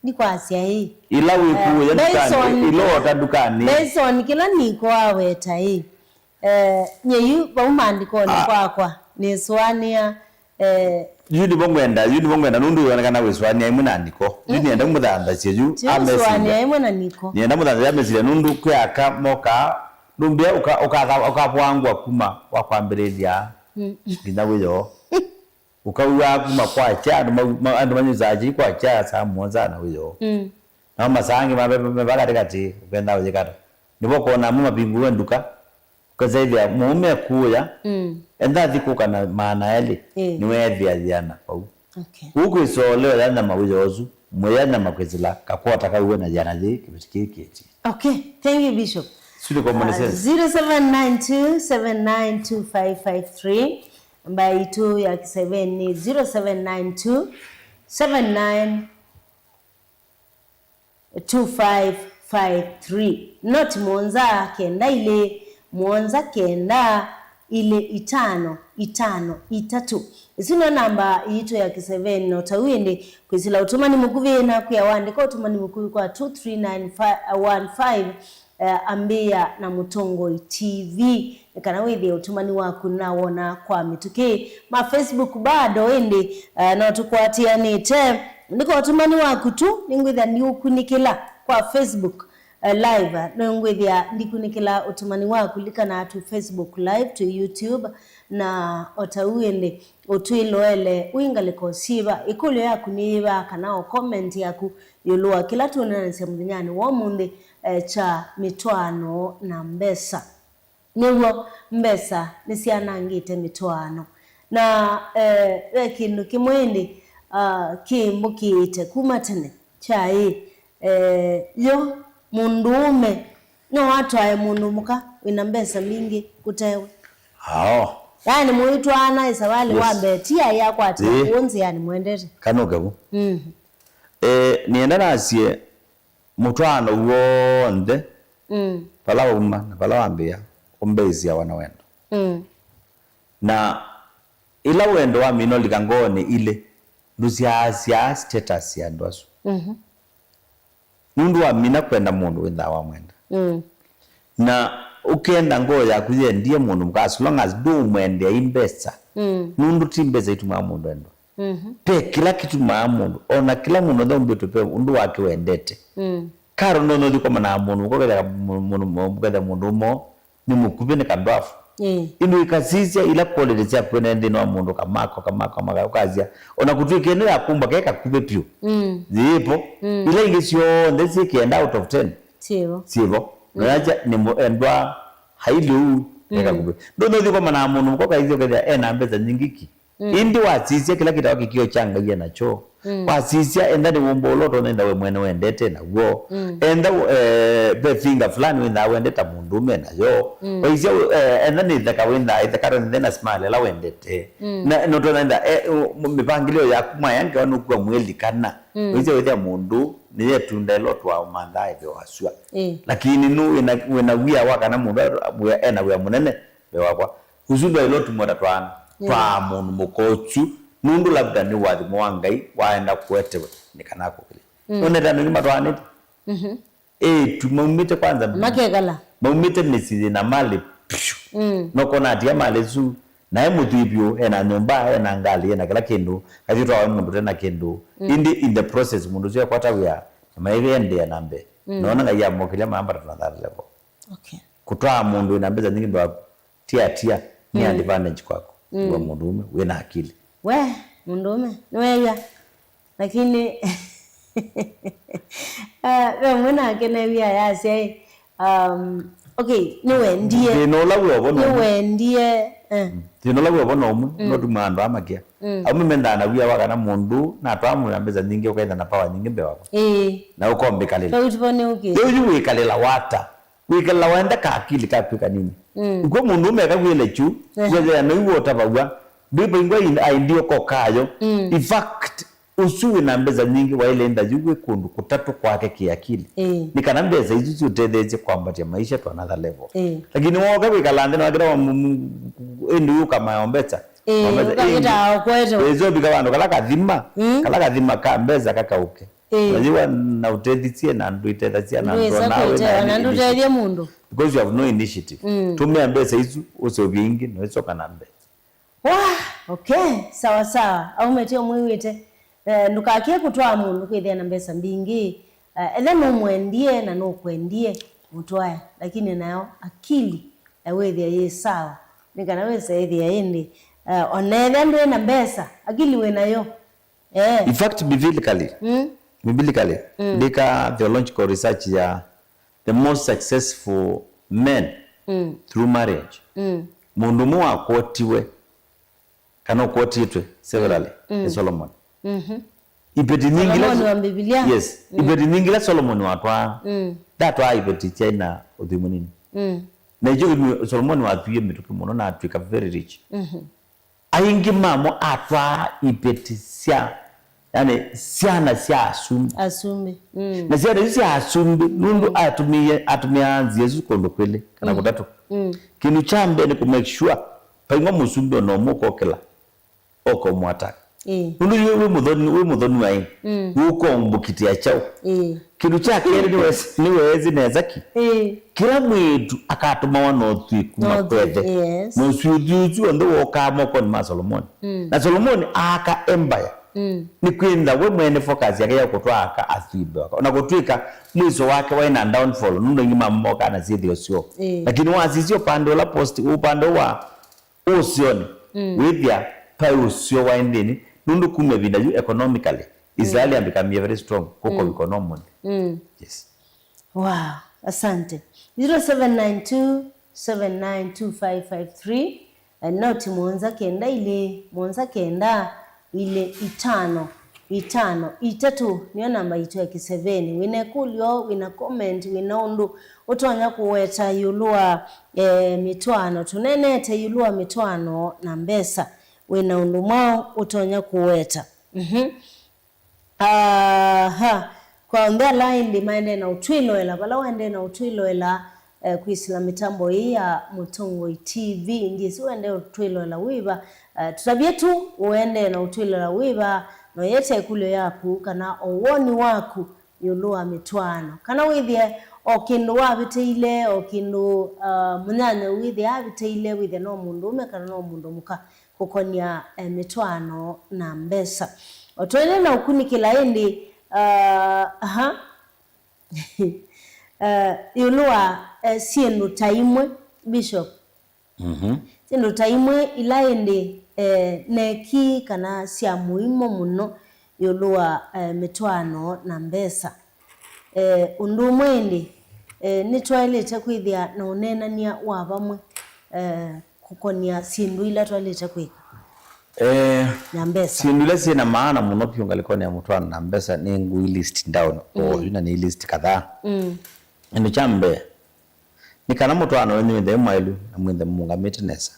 ni kwa asia hii ila wiku ya dukani ilo dukani Mason kila niko aweta hii nyeyu baumandiko ni kwa ni swania yudi bongwenda nundu yonekana wiswania imwe nandiko yudi enda muthanda cieju amesi swania imwe na niko ni enda muthanda amesi nundu kwaka moka ndumbia ukabwangwa kuma wakwambiriria nginya wiyo ukauya kuma kwa cha andu manyuzaji kwa cha saa mwanza na wiyo na masangi mabaka kati ukenda ujikata nipo kuona mama bingu wenduka kazaidia mume kuya enda thikuka na maana eli niwe thiana pau huko isoleo yana mawiyozu muyana makwezila kakota kawe na jana kibikiki okay thank you bishop 0792792553 ambayo itu ya kiseveni ni 0792792553 not monza kenda ile 553 isino namba yitu ya kiseveni no tawinde kwisila utumani mukuvi na kuyawandika utumani mukuvi kwa 23915 ambia na Mutongo TV kana wewe utumani wako naona kwa mituke ma Facebook bado ende na tukwatia nite ndiko utumani wako tu ningwitha ni ukunikila kwa Facebook live ningwitha ndikunikila utumani wako likana tu Facebook live to YouTube na otawende otwiloele wingaliko siba ikulu yaku niba kana comment yaku yolua kila tunanse mudhinyani wa munde cha mitwano na mbesa niwo mbesa nisianangite mitwano na kindu kimwende kimbukite kuma tene chai yo mundume no watu aye mundu muka wina mbesa mingi kutewe yani muitwana isawali wambe tia yako ati kuonzi yani muendete kanogabu nienda nasie mutwana uonde pala uma na pala wambia umbezi ya wanawendo na ila wendo wa mino likangone ile ndusia status ya ndwasu nundu wa mina kwenda mundu wenda wa mwenda na ukenda ngo ya kuye ndiye mundu muka as long as do mwende imbesa nundu timbesa ituma mundu endo pe kila kitu mundu ona kila mundu ndo mbeto pe undu wake wendete karo no liko mana mundu ko mundu mo ni mukubene kandafu inu ikasisia ila quality ya kwenda ndino mundu kamako kazia ona kutwike eno ya kumba keka kube pio zipo ila ingesio ndesi kienda out of 10 sibo naja ni endwa hailu keka kube ndo liko mana mundu ko kaizio kaya na mbeza nyingiki indi wasisia kila kitu kikio changa yeye nacho wasisia enda ni womboloto nenda we mwene wendete na go enda be finger fulani wenda wendeta mundume na yo oisia enda ni dhaka wenda ithakaro ndena smile la wendete na noto nenda mipangilio ya kuma yange wanu kwa mweli kana oisia wenda mundu ni yetu ndelo twa mandai byo wasua lakini nu wena wia waka na mundu ena we munene be wakwa uzundo ilotu mwada twana kwa mundu mukochu nundu labda ni wathi mwangai waenda kwetewe nikanako kile oneta ni matwane tumumite kwanza makegala mumite misiri na mali nokona atia mali su nae muthibio ena nyumba ena ngali ena kila kindu kajitwa wa mundu tena kindu in the process mundu cia kwata wia maive ende nambe naona ngaya mokile mamba tunadhari level kutoa mundu ina mbeza nyingi ndo tia ni advantage kwako wa mundume wena akili we mundume niweya lakini mwana akene wia yase okay niwe ndiye tinola wewe bono no tumando amakia amu mendana wia wakana mundu na twamu na mbeza nyingi ukaenda na power nyingi mbe wako na ukombe kalila utubone uki yo wikalela wata wikalela wenda ka akili ka pika nini uko mundume akakwile chu wewe na uwo tabagwa ndipo ingwa ndio kokayo in fact usuwe na mbeza nyingi wailenda jugwe kundu kutatu kwake kiakili nikana mbeza hizo utetheje kwamba ya maisha to another level lakini woga wikalande na wagira ndio kama ombeta ukakita kweto ezo bikabando kala kadhima ka mbeza kakauke unajua na utethitie na ndu itethatia na ndo nawe na ndu teithie mundu because you have no initiative tumia mbeza hizo usobingi no isoka na mbe okay sawa au metio mwiwite ndukakie kutwa mundu kwithia na mbesa mbingi ele no mwendie na no kwendie mutwae lakini nayo akili awethia ye sawa nikana wesa ethia indi onele ndo na mbesa akili we nayo in fact biblically dika theological research ya the most successful men through marriage mundu mu akotiwe kana kotitwe severally Solomon ibeti nyingi la Biblia yes ibeti nyingi la Solomon watwa that why ibeti china udhimunini na hiyo Solomon wathiye mituki muno na atwika very rich aingi mamo atwa ibeti sia yani siana sia asumbe na sia asumbe nundu atumia anzi Yesu kondo kwele kana kutatu kinu chambe ni ku make sure paingwa musumbe no mukokela oko mwata nundu we mudhoni wai uko mbukitia chao kitu chake ni wezi nezaki kila mwetu akatuma wanothi kumakwethe musujuju ndo wokamo kon Solomon na Solomon aka empire ni kwenda we mwene focus yake ya kutwa aka athibe wako na kutwika mwizo wake waina downfall nundu nyima mmoka na zidi osio lakini wasizio pande la post upande wa usioni withia pa usio wa ndini nundu kumebinda you economically Israeli have become very strong koko economy yes wow asante 0792792553 noti muonza kenda ile muonza kenda ile 5 3 niyo namba itu ya kiseveni. Wine kulio, wina comment, wina undu utonya kuweta yulua mitwano tunenete yulua mitwano na mbesa wina undu mwao utonya kuweta. Kwa ndea line maende na utwiloela bala wende na utwiloela kuisila mitambo hii ya Mutongoi TV ngisi wende utwiloela wiba tutabie tu uende na utwiloela wiba no yete kulio yaku kana owoni waku yulua mitwano kana withie okindu wabiteile okindu munyanya withie abiteile withie no mundu ume kana no mundu muka kukonia mitwano na mbesa otoile na ukunikila indi yulua sienu taimwe Bishop sienu taimwe ilaende neki kana sia muhimu muno yulua mitwano na mbesa undu mwende nitwailete kwithia na unenania wa bamwe kukonia sindu ila twalete kwika na mbesa sindu ile sina maana muno pio ngalikoni ya mutwano na mbesa ni ngui list down yuna ni list kadhaa ndo chambe ni kana mutwano wenye ndemu mwailu na mwende munga metenesa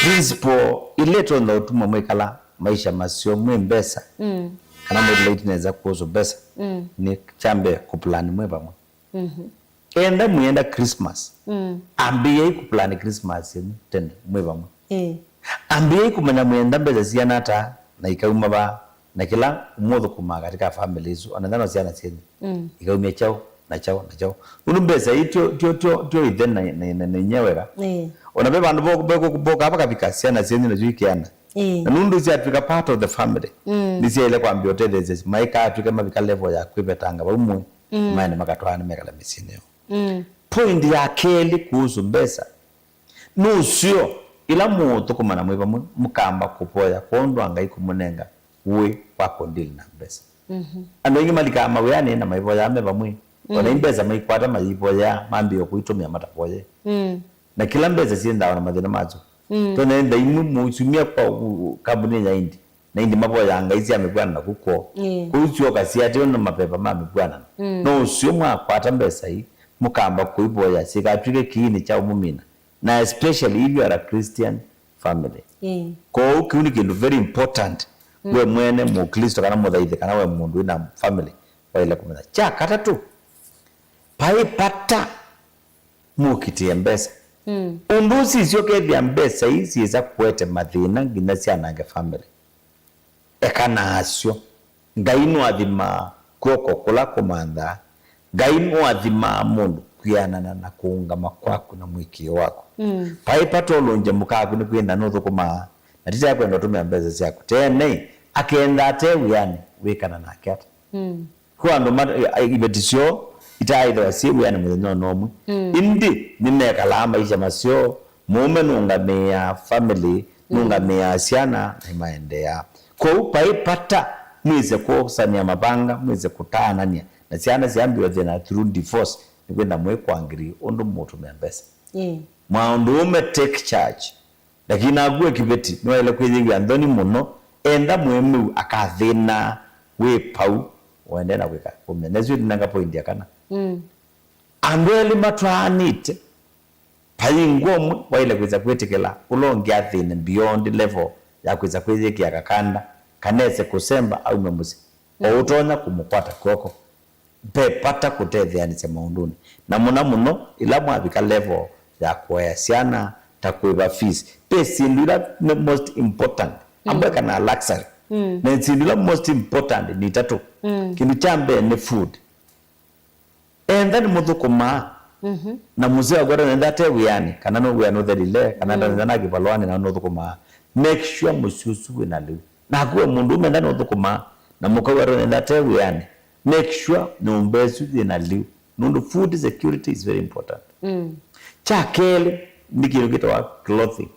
principle ileto ndo tuma mwekala maisha masio mwe mbesa kana mwelete neza kuzo besa ni chambe kuplan mwe bamwe enda mwenda Christmas ambiye kuplan Christmas tena mwe bamwe ambiye kumenya mwenda mbeza siana ta na ikauma ba na kila umodho kuma katika families anadhana siana sini ikaumia chao na chao unu mbeza tio idena na nyewera onabe bandu boka hapa kabika siana sini na juikiana na nundu zi Africa part of the family nisi ile kwa mbiote these maika Africa mabika level ya kwibetanga bamwe maana makatwana mekala misineo point ya keli kuhusu mbesa nusio ila mutu kumana mwiba mukamba kupoya kondwa ngai kumunenga we wako ndili na mbesa ando ingi malika maweyane na maibo ya meba mwi wana imbeza maikwata maibo ya mambi yokuitumia matapoye na kila mbeza sienda wana madhina mazo tona enda imu muisumia kwa kabuni ya indi na indi mapo ya ngai siya mekwana na kuko kuichio kasi ya teo na mapepa mami kwana no usio mwa kwata mbesa hii mukamba kuipoya sika apike kiini cha umumina na especially if you are a Christian family kwa ukiuni kindu very important we mwene mukristo kana muthaithe kana we mundu ina family waile kumenya cha katatu pai pata mukitie mbesa undusi sio kethia mbesa hizi iza kwete mathina ngina cianange family ekana asio ngainu athima koko kula kumantha ngainu athima mundu kuyanana na kuungama kwaku na mwikio wako pai pato lonje mukaku ni kwenda no thukuma na tita kwenda tumia mbeza ciaku tene akenda tewe yani wekana na akata kwa ndo ibetisio itaidha sibu yani mwenye nomu indi nimeka la maisha masio mume nungamea family nungamea siana na maendea kwa upai pata mwize kusania mabanga mwize kutanania na siana siambiwa thina through divorce ni kwenda mwe kwangiri ondo mutu mbesa mwaundu ume take charge lakini agwe kibeti no ile kwiziga ndoni muno enda mwemu akathina we pau wende na kweka kumenezo ndinanga point yakana andweli matwanite payingomwe waile kwiza kwetekela ulonge athine beyond level ya kwiza kwiziki akakanda kanese kusemba au memusi outonya kumukwata koko pata kutethianise maunduni na muno ila mwabika level ya kuesiana takuiba fees pesindula most important ambaye kana luxury na sindula most important ni tatu kindu chambe ni food and then muthukuma na muzee agora nenda tewiani kana no we another ile kana ndana kibalwani na nuthukuma make sure mususu we na liu na kuwe mundu menda nuthukuma na mukawara nenda tewiani make sure numbesu na liu nundu food security is very important chakele nikiro kitwa clothing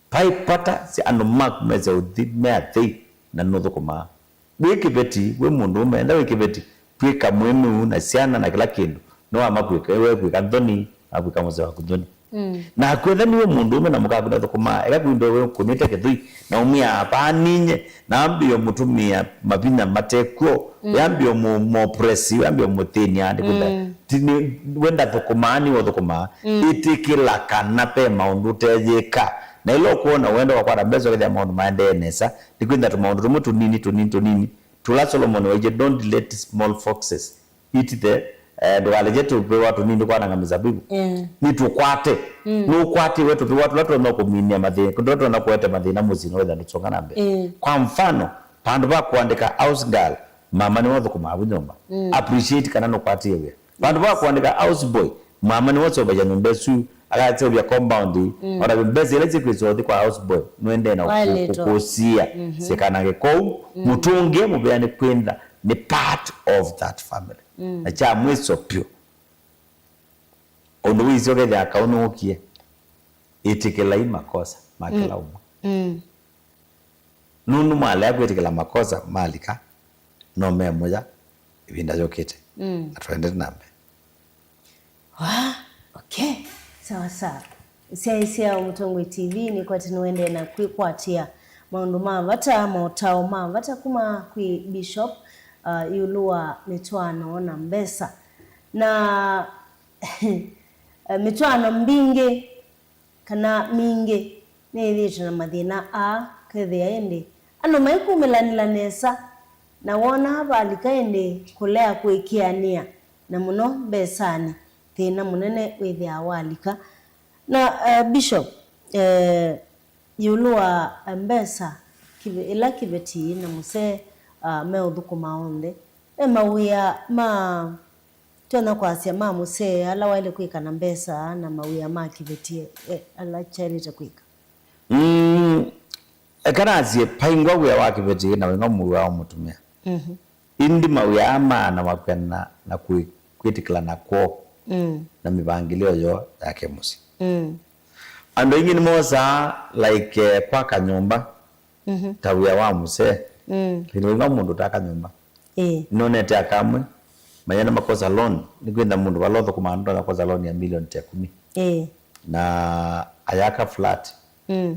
pai pata si anomak meze uthi meathi na nuthukuma wikibeti we mundu menda wikibeti twika mwemu na siana na kila kindu no amakwika wewe kwika ndoni akwika muzee wa kudoni na kwetha niwe mundu ume na mukaguda thukuma ega kwindo we kunite kithui na umia paninye na ambio mutumia mabina matekuo yambio mo press yambio mutini andi kuda tini wenda thukumani wo thukuma itikila kana pe maundu tejeka na ilo kuona wenda wakwara bezo kwa maundu maende nesa nikwenda tumaundu tumu tunini tula Solomon waje don't let small foxes eat the ndwaleje tupe watu nini kwa nanga mizabibu ni tukwate nukwate wetu pe watu latu na kuminia mathina kundoto na kuete mathina muzino wetha nutsonga nambe kwa mfano pandu ba kuandika house girl mama ni wotho kuma bunyomba appreciate kana no kwate yewe pandu ba kuandika house boy mama ni wotho baja numbesu agate bya compound ora bembeze lezi kwizo kwa house boy nwende na kukusia sekana ke ko mutunge mubeane kwenda ni part of that family na cha mwiso pio ono wizo ke ya kauno okie itikela makosa makela umo nunu mala kwetikela makosa malika no memoja ibinda jokete atwende nambe okay sawa sia Umutongoi TV ni kwa tinuende na kwikwatia maundu mavata mautao mavata kuma kwi bishop yulua mitwano na mbesa na mitwano mbinge kana minge nethite na mathina a kethia ende ano maikumilanila nesa na wona balika ende kulea kwikiania na muno besani thina munene withia walika na bishop yulua mbesa ila kibeti na muse meudhukuma onde mawia ma tena kwa asia ma muse ala wale kuika na mbesa na mawia ma kibeti ala charity kuika kana asie paingwa we wa kibeti na wenga muwa umutumia indi mawia ama na wakwena na kwitikala na ko na mibangilio yo yake musi ando ingini moza like paka nyumba tawia wa muse linga mundu taka nyumba none te akamwe mayana makosa loan nikwenda mundu balotho kumando na koza loan ya milioni 10 na ayaka flat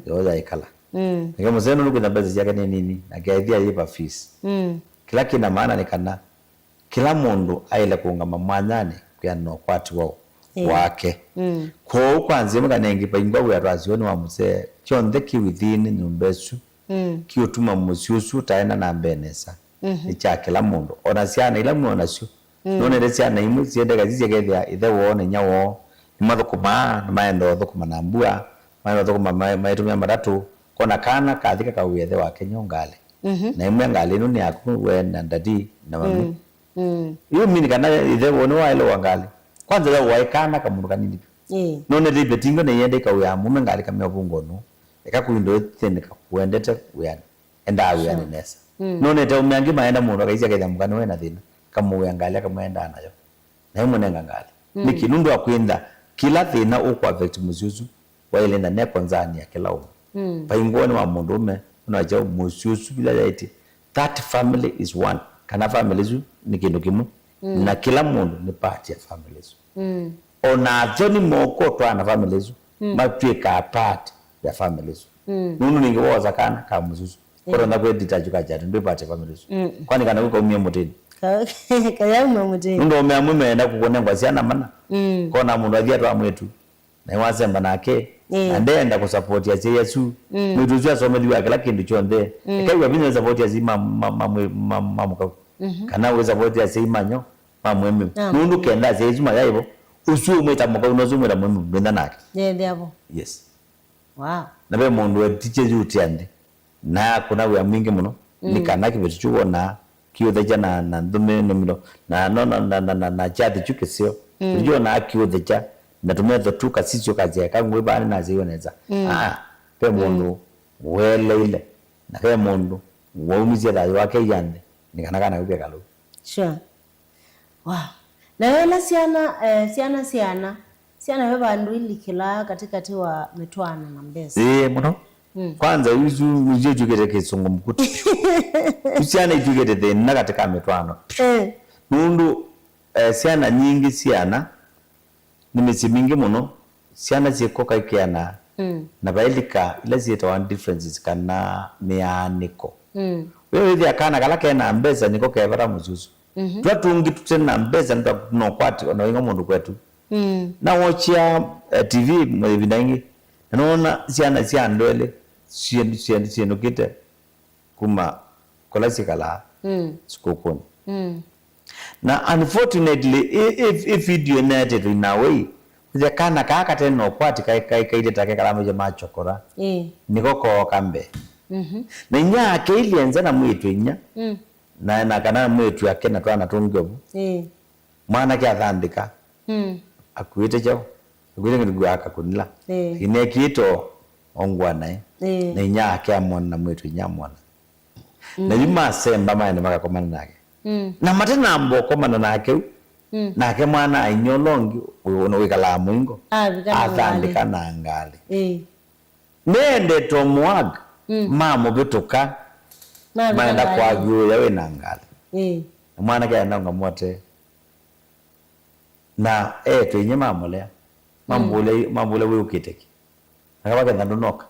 yoza ikala ngemo zenu nukwenda bezi yake nini na gaidhia yipa fees kila kina maana ni kana kila mundu aile kuungama mwanyane kwa no kwati wao wake ko kwanze mukanengi paingwa we razioni wa muse chonde ki within nyumbesu kiotuma musiusu taena na mbenesa icha kila mundu ona siana ila muona sio none resiana imu siende gazize gethia ithe wone nyawo imathukuma na maendo thukuma na mbua maendo thukuma maitumia maratu kona kana kathika ka wethe wake nyongale na imwe ngale no ni aku we na ndadi na mami iyo mini kana ithe wone wa ile wangale kwanza ya waikana kamundu kanini none ribetingo ne yende ka uya mume ngali kamya bungono ekakuindo tendeka kuendete uyani enda uyani nesa none te umyangi maenda mundu akaizia ketha mukano wena thina kama uyangalia kama enda nayo na imwe nenga ngali nikinundu akwenda kila thina uko affect mususu waile na ne konzani ya kila umu paingoni wa mundu ume unaja mususu bila yaiti that family is one kana family zu nikindu kimu na kila mundu ni part ya family zu ona joni moko twana family zu mapika part ya family zu nunu ningewoza kana kama mususu korona kwedita jukaja ndo part ya family zu kwani kana uko umye mutini kaya mutini ndo umeamume enda kukona ngwasiana mana kona mundu athia twa mwetu na wasemba nake andenda ku support ya Yesu mwitu zwa someli wake lakini chonde ekaiwa bine support ya zima mamuka kana we support ya simanyo mamweme nundu kenda zezuma yaibo usu mweta muka unozu mweta mweme benda nake hapo yes wow na be mundu we tiche juti ande na kuna we mwingi muno nikana kibechuo na kiyo jana na ndume nomino na na chati chukesio ndio na kiyo deja na tumezo tuka sisio kazi ya kangwe bani na zioneza pe mundu wele ile na pe mundu waumizia dayo wake yande nikana upe kalu sure wow na wela siana we bandu ilikila katikati wa mitwana na mbesa muno kwanza uzu jugete kisongo mkuti siana jugete de na katika mitwana mundu siana nyingi siana nimesi mingi muno siana zikoka ikiana na bailika ila zita one differences kana mianiko wewe ile akana kala kena mbeza niko kevara muzuzu twatungi tutena mbeza ndo no kwati ono ingo mundu kwetu na watchia TV mwe vinangi naona siana siandwele siendo kite kuma kolasikala skokoni na unfortunately if video netted in a way the kana kaka tena kwati kai take kala moja machokora niko ko kambe na nya keilienza na mwitu nya na kana mwitu yake na twana tungobu mwana kya thandika akuite chao akuite ngiru akakunila ine kito ongwana na nya kya mwana mwitu nya mwana na yuma semba maana makakomana nake na matena mbo komana nake nake mwana ainyolongi uno wikala mwingo athandika na ngali nende tomwaga mamo bituka maenda kwa gyo yawe na ngali mwana kaya nanga mote na twenye mamolea mambule we ukiteki akabaga ndandonoka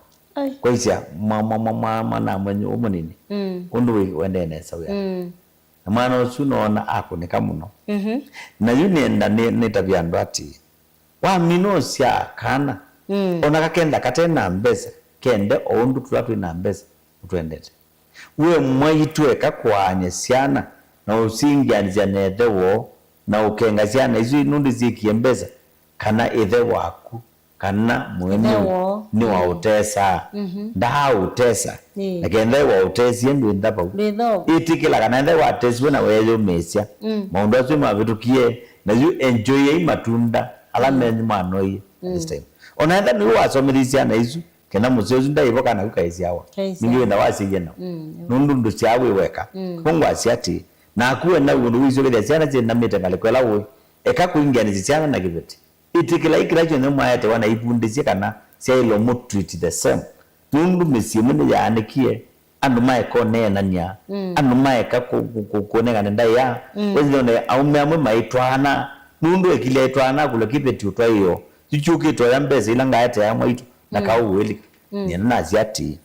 kwa isia mama na mwenye umunini undu wendene sawa na mwana usunoona akunika muno na yunenda ne tabiando ati wa minosia kana ona kakenda katena mbeza kende ondu tulatu na mbeza utwendete we mwaitweka kwanye siana na usingianzia nethewo na ukenga siana izu nundi zikiembeza kana ithe waku kana mwene ni wa utesa nda utesa na kende wa utesi ndu ndapa itikila kana ithe wa utesi na weyo mesia maundu asu mavitukie na you enjoy matunda ala menyi manoi this time ona ithe ni wasomithisia na izu kena musezu ndaivo kana kukaisi hawa ningiwe na wasi yena nundu ndo siawe weka kongo asiati na akuwe na undu wizo kile siana chena mitengale kwela we eka kuingia ni siana na kibeti itikila ikiracho ne mwayate wana ipundisia kana sia ilo mo treat the same nundu mesimu ne yaanikie andu mae kone na nya andu mae ka kone ngane ndaya wezo ne aume amwe maitwana nundu ekile itwana kule kibeti utwa hiyo chichuki to yambeze ilanga yate ya mwaitu na kauweli nyana naziati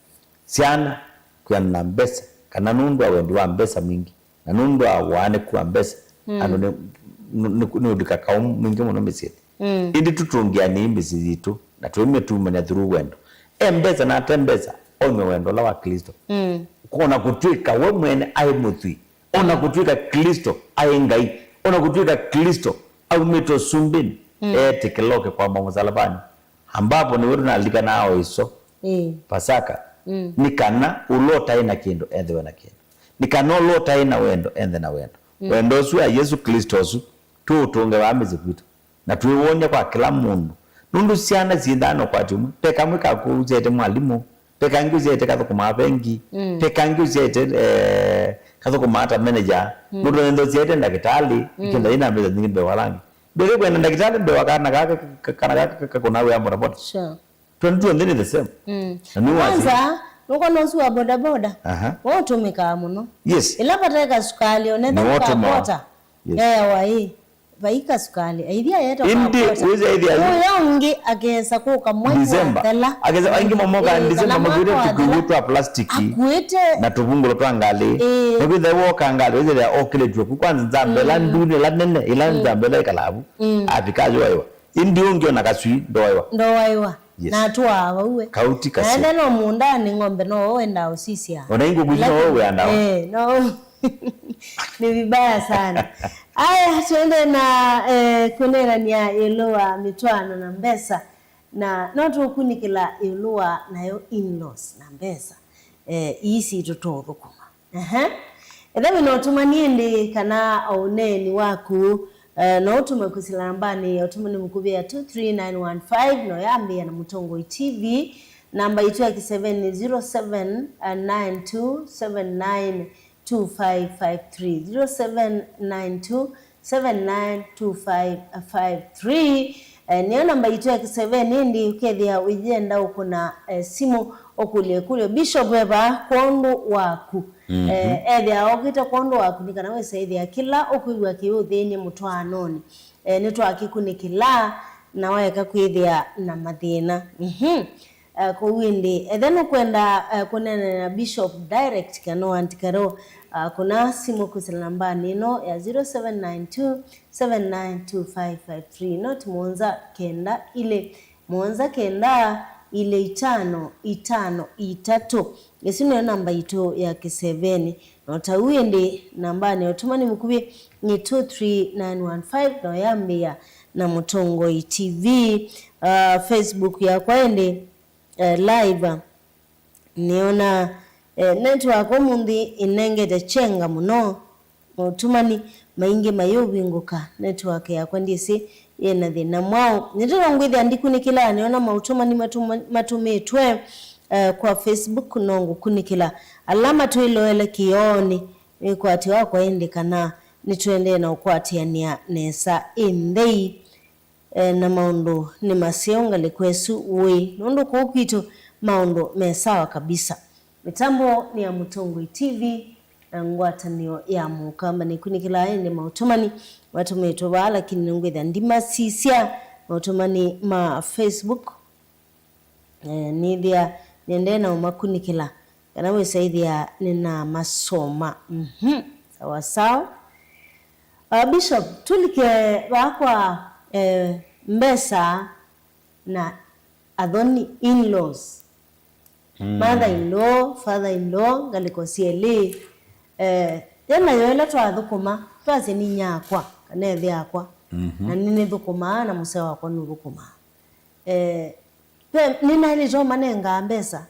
siana kwa nambesa kana nundu awendi wa mbesa mingi na nundu awane kwa mbesa ano ne udika mingi muno mesete indi tutungia ni imbisi zitu na tuime tumenya through wendo mbesa na tembesa onwe wendo la wa Kristo kuona kutwika we mwene ai muthi ona kutwika Kristo ai ngai ona kutwika Kristo au mito sumbini tekeloke kwa msalabani ambapo ni wewe unalika nao iso Pasaka nikana ulota ina kindo endwe na kindo nikana ulota ina wendo ende na wendo wendo su ya Yesu Kristo su tutunge wamizi kwitu na tuiwonye kwa kila mundu nundu siana zindano kwa timu peka mwika kuzete mwalimu peka nguzete katho kuma bengi peka nguzete katho kuma ata manager nundu ndo zete ndakitali ikinda ina mbeza nyingi bewalangi bele kwenda ndakitali bewakana kaka kuna we ambo rabota sure tundu ndini the same kwanza nuko nosu wa boda boda wote umeka muno yes ila pataka sukali onenda kupota wa hii vaika sukali aidia yeta kwa indi uze aidia yongi ageza kuka mwezi December ageza aingi momoka December magure tukuyutwa plastiki akuite na tubungulo twangali nikuithe woka ngali uze ya okile tuku kwanza nzambela ndune la nene ila nzambela ikalabu afikajo waiwa indi ungio na kasui ndo waiwa na tuwa uwe kauti kasi naenda no mundani ngombe no wenda usisia ona ingo gujino wewe anda no ni vibaya sana aya tuende na kunena ni ya Ilua mitwano na mbesa na notu kunikila Ilua nayo in-laws na mbesa isi tutoro kuma edawe notumanie ndi kana auneni waku no tumekusilambani utumani mkubia 23915 no yambi na Mutongo TV namba yetu ya 0792792553 0792792553 niyo namba yetu ya 7 ndi ukethia wijenda uko na simu okulie kule Bishop Eva kondo waku ethia okita kondo waku nikana wesa ethia kila okuigwa kiuthini mutwanoni nitwakikunikila na waeka kwithia na mathina kuwindi then kwenda kunena na Bishop direct kana antikaro kuna simu kusila namba nino ya 0792792553 not muonza kenda ile 553 yesino namba ito ya K7 nota windi namba ni otumani mukubi ni 23915 na yambia na Mutongoi TV Facebook ya kwaende live niona network omundi inengete chenga muno mutumani maingi mayobinguka network ya kwandisi yena thina mwao nitoro ngwithi andikunikila niona mautumani matumetwe kwa Facebook nongo kunikila alama tuiloele kioni ikwati wako endekana nitwende na ukwatiania nesa indei na maundu ni masionga likwesu we nondo kukitu maundu mesawa kabisa. Mitambo ni ya Mutongoi TV na ngwatanio ya mukamba ni kunikila ende mautumani watumeto bala kinengwetha ndima sisia mautumani ma Facebook nithia niende na umakunikila kana wesaithia nina masoma sawa sawa. Bishop tulike bakwa mbesa na adhoni in-laws mother-in-law father-in-law galikosiele yana yoela twathukuma twaze ni nyakwa kana ethi yakwa na nini thukuma na muse wakwa ni thukuma nina ile jo manenga mbesa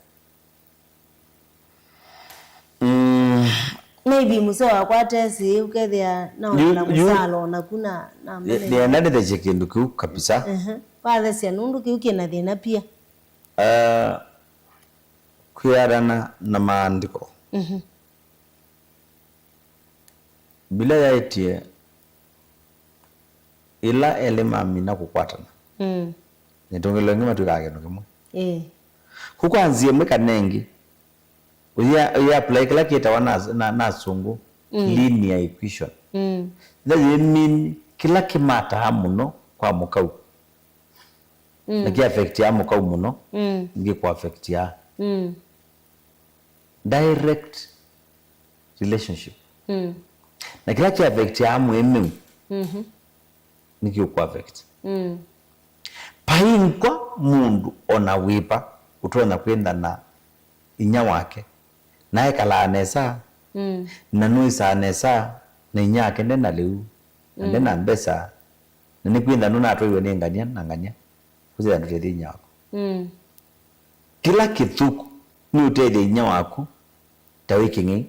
maybe muse wakwa tesi ukethia na musalo na kuna na ni nani the chicken duku kabisa father sia nundu kiuki na thina pia kuyarana na maandiko bila yaitie ila elema mina kukwatana nitongelo ngima tukage nokimo kukwanzie mweka nengi uya apply kila kita wana na sungu linear equation that mean kila kimata hamuno kwa mukau na ki affect ya mukau muno ngi kwa affect ya direct relationship na kila ki affect ya muemu ngi kwa affect painkwa mundu ona wipa utona kwenda na inya wake nae kala nesa na nuisa nesa na inya yake ndena leu ndena mbesa nini kwenda nuna atoiwe ni ngania kuze ndote inya wako kila kithuku ni utede inya wako tawiki ngi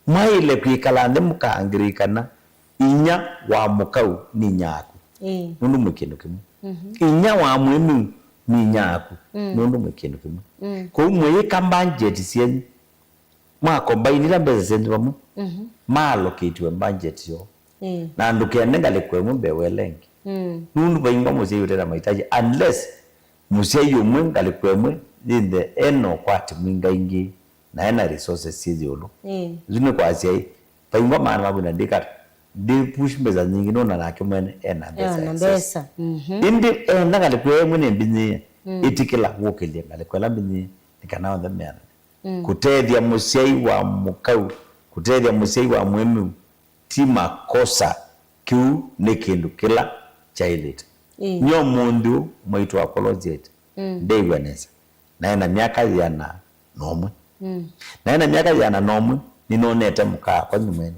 maile kwikala ndi mukangirikana inya wa mukau ni nyako nundu mukino kimu inya wa mwemu ni nyako nundu mukino kimu ko mwe kamba budget sien ma combine la mbeza sendu bamu ma allocate we budget yo na nduke nenga lekwe mbe welengi nundu bayinga mose yotera mahitaji unless muse yomwe ngalekwe mwe inde eno kwati mwinga ingi na ena resources siziolo zune kwa asia bayinga maana mabuna ndika de push mbeza nyingi nona na kimwene ena mbeza indi ngalekwe mwe ne mbinyi itikila wokelia ngalekwe la mbinyi nikana the man kutethia musei wa mukau kutethia musei wa mwemu tima kosa kiu ni kindu kila chailete nyo mundu mwitu apologiate ndeiwanesa na ena miaka yana nomwe na ena miaka yana nomwe ninonete muka kwa nyumene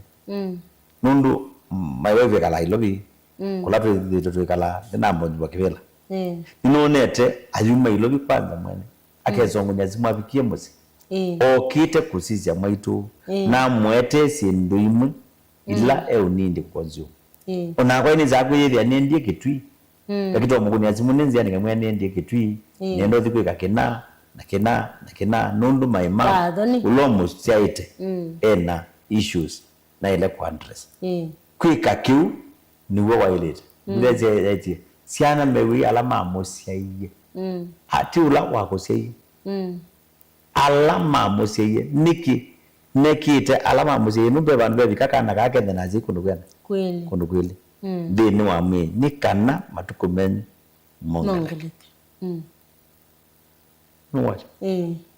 nundu maiwewe kala ilobi kulape dito kala ndambo njwa kivela ninonete ayuma ilobi kwanza mwene akezongo nyazimwa bikie musi okite kusizya mwitu na mwete sindu imwe ila eunindi konzyo ona kwa ini zaku yethia nendie kitwi kakito muguni azimunenzi yani kamwe nendie kitwi nendo thikwika kina nundu maima ulomo siaite ena issues na ile kwa address kwika kiu niwe wailete ndeze yaiti siana mewi alama mosiaiye hati ula wako siaiye alama mosiaiye nekite alama mosiaiye nube bandu bebika kana kake nazi kundu kweli Thini wa mwi ni kana matukumen mongeleke. Nuwacho.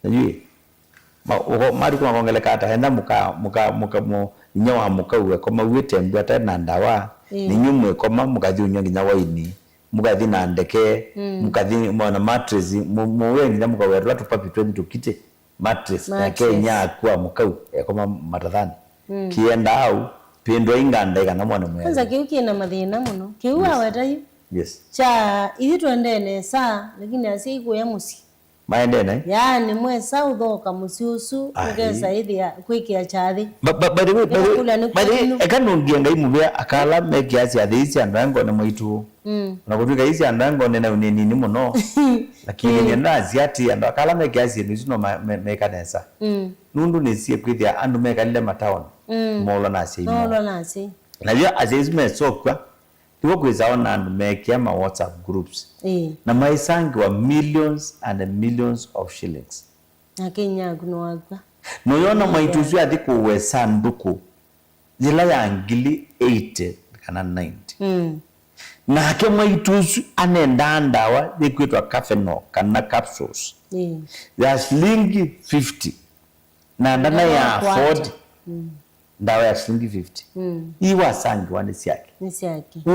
Najui. Mari kwa mongeleka ata henda muka mo nyawa muka uwe koma wite mbata na ndawa. Ni nyumwe koma mukathi unyongi nyawa ini. Mukathi na ndeke, mukathi mwana mattress, muwengi na muka werwa tupapi 20 tukite mattress ya Kenya kwa muka koma matathani. Kienda au pendo inganda kana mwana mwe. Kwanza kiuki na mathina muno. Kiu aweta yu. Yes. Cha ili tuendene saa lakini asiku ya musi. Maendene. Yani mwe saa udhoka musiusu ukesa hivi ya kwiki ya chathi. Bari ekanungia ngai mubya akala mekiasi athisi andango na mwitu. Unakutuka hizi andango nena nini muno. Lakini nenda asiati ando akala mekiasi nisino mekanesa. Nundu nisie kwithia andu mekalile mataona. Molo nasi. Molo nasi. Najua azizi mesokwa tuko kwizaona andu mekia ma WhatsApp groups. Na maisangi wa millions and millions of shillings. Na Kenya kunwagwa. Noyona maituzu ya dhiku uwe sanduku zila ya ngili 80 kana 90. Na hake maituzu anenda andawa zikuitwa Cafenol kana capsules. Ya shilingi 50. Na ndana ya afford ndawa ya shilingi 50. Iwa sangi wani siyaki.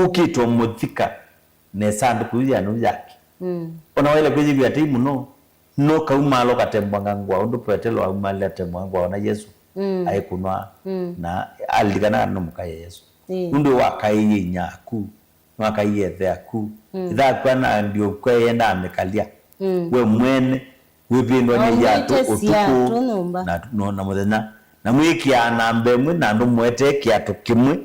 Ukito muthika ne sanduku ya nuyaki. Unawele kwezi vya timu no kaumalo katembwanga ngwa undu petelo aumali atembwanga na Yesu aikunwa na alikana no mukaye Yesu undu wakaiye nyaku wakaiye theaku itha kwana ndio kwenda amekalia we mwene wipindwa ni yatu utuku na muthenya na mwiki anambe mwe na ndu mwete kiatu kimwe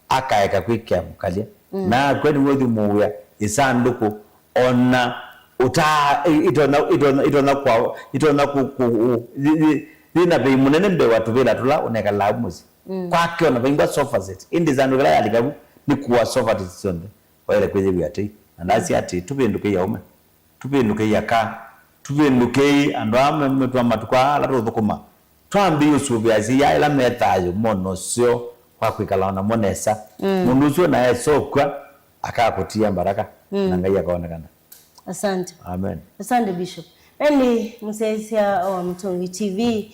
akaeka kwikia mukalia na kwani wothi muya isanduku ona itona lina bei munene mbe watu vila tula uneka laumuzi kwake ona bingwa sofa set indi zandu gala alikabu ni kuwa sofa set sonde wale kwezi biati andasi ati tupinduke ya ume tupinduke ya ka tupinduke ando ame mtu amatukwa la thukuma twambi usubi azi ya ila metayo mono sio kwa kwikala ona monesa mundu sio na yesokwa akakutia baraka na ngai akaonekana. Asante. Amen. Asante Bishop. Eni msesia wa Mtongi TV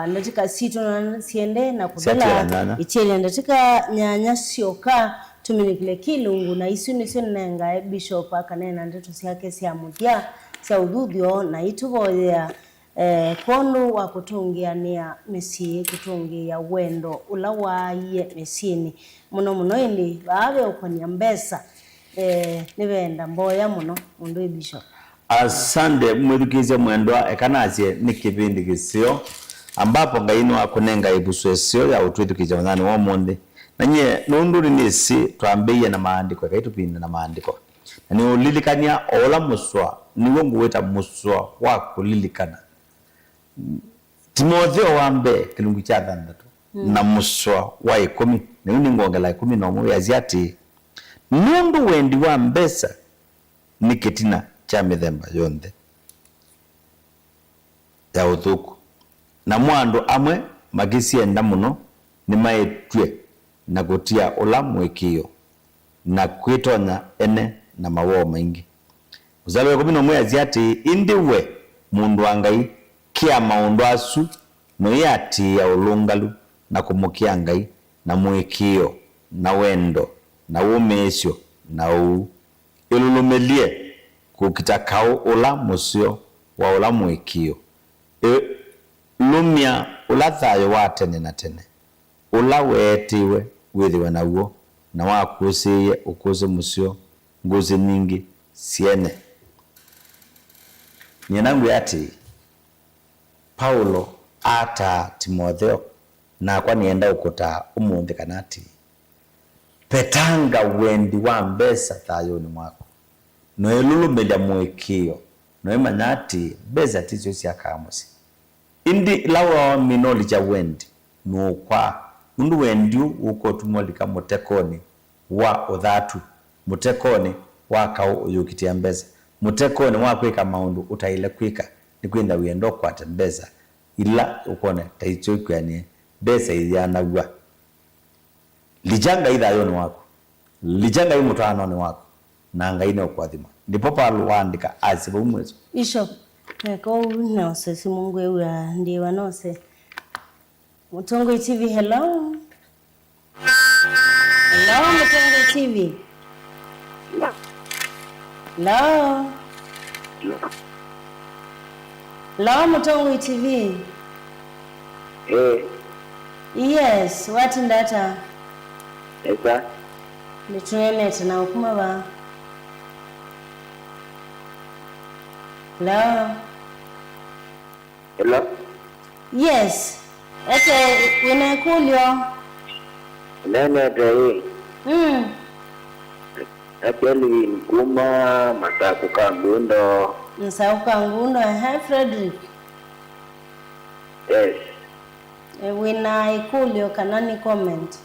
ndatika sito na siende na kudala ichele ndatika nyanya sioka tuminikile kilungu na isuni sio nenga Bishop akanena ndeto siake sia mudia sia udhudio na ituboya kondo wa kutungiania mesi kutungia wendo ulawaye mesini muno indi babe ukonya mbesa nibenda mboya muno mundu Bishop. Asante mwedukize mwendwa ekanazie ni kipindi kisio ambapo ngaino akunenga ibuswesio ya utwithukije mwanani wa monde nanye nundu nisi twambiye na maandiko kaitupinde na maandiko ni ulilikania ola muswa niwo nguweta muswa wa kulilikana Timotheo wambe kilungu cha 6 na muswa wa 10 ni ngongela 10 no mu yaziati nundu wendi wa mbesa ni kitina cha mithemba yonthe ya uthuku na mwandu amwe magisienda muno ni maetwe na gutia ula mwikio na kwitonya ene na mawo maingi uzalwe 11 aziati indiwe mundu wa Ngai kia maundu asu no yati ya ulungalu na kumukia Ngai na mwikio na wendo na umesio na ilulumelie kukitakao ula musio wa ula mwikio lumia ula thayo wa tene na tene ula wetiwe withiwe na uo na wakusiye ukuze musio nguzi nyingi siene nyenangu yati Paulo ata Timotheo na kwa nienda ukuta umundi kanati petanga wendi wa mbesa thayoni mwako no elulumelia mwikio no emanyati beza tizo sia kamusi indi lawa minoli cha wendi no kwa mundu wendi uko tumolika mutekoni wa uthatu mutekoni wa kau uyukitia mbeza mutekoni wa kwika maundu utaile kwika nikwenda wiendo kwa tembeza ila ukone taicho kwani besa iyanagwa lijanga ida yoni wako lijanga imutano ni wako na ngai ne okwathima ndipo Paulo waandika asiba umwezo Bishop ko no se si Mungu eura ndi wanose Mutongo TV. Hello Mutongo TV. Hello Mutongo TV. Yes, what in data? Esa. Nitunet na ukuma ba. Hello. Yes. Ete winakulyo. Nene dai. Actually kuma Masaku Kangundo. Masaku Kangundo. Hi Frederick. Yes. Winakulyo kanani comment.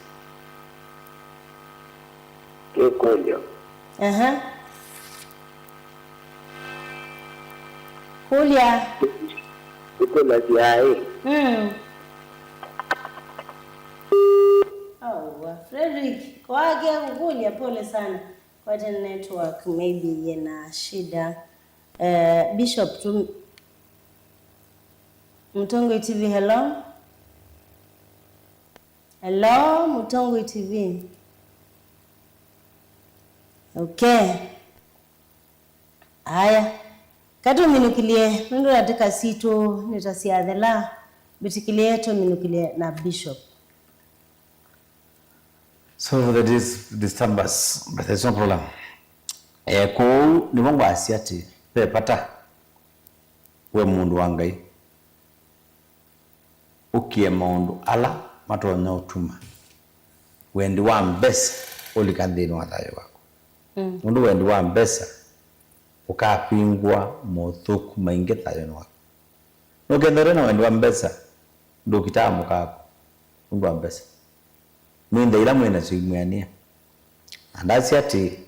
Kulyo. Kulya. Kula siai. Frederick, kwake kukulya pole sana. Kwa network maybe yana shida. Bishop Mutongo TV. Hello Mutongo TV. Okay. Haya. Kato minukilie ndo nataka sito nitasiadhela bitikilie to minukilie na Bishop. So that is disturbance, but there's no problem. Ko ni wangu asiati pe pata we mundu wangai ukie mundu ala matonya utuma wendi wa mbesa ulikandini wa thayo wako mundu wendi wa mbesa ukapingwa mothuku maingi thayo wako nukendore na wendi wa mbesa ndukitamu kako mundu wa mbesa mwende ila mwena suimwania andasi ati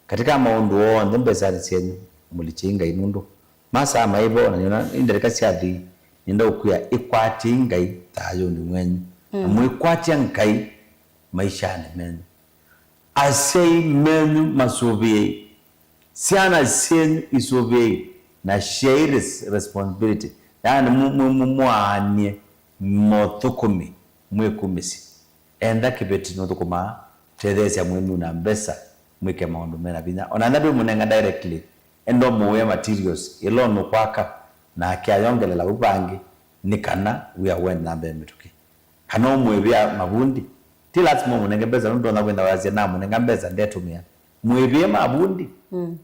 katika maundu wonde mbesa cenyu mulichinga inundu masa maibo na nyona indereka siathi ninda ukuya ikwati ngai thayo ni mwenyu muikwati ngai maisha ni menyu asei menyu masuvie siana sen isuvie na share responsibility yani muanie mothukumi mwekumisi enda kibeti no thukuma tethesia mwenu na mbesa mwike maundu mena binya ona ndabe munenga directly endo muwe materials ilono kwaka na akiayongelela ubangi nikana we are when nambe mituki kana mwebia mabundi ti lazima munenge beza ndo na kwenda wazi na munenga beza ndetumia mwebie mabundi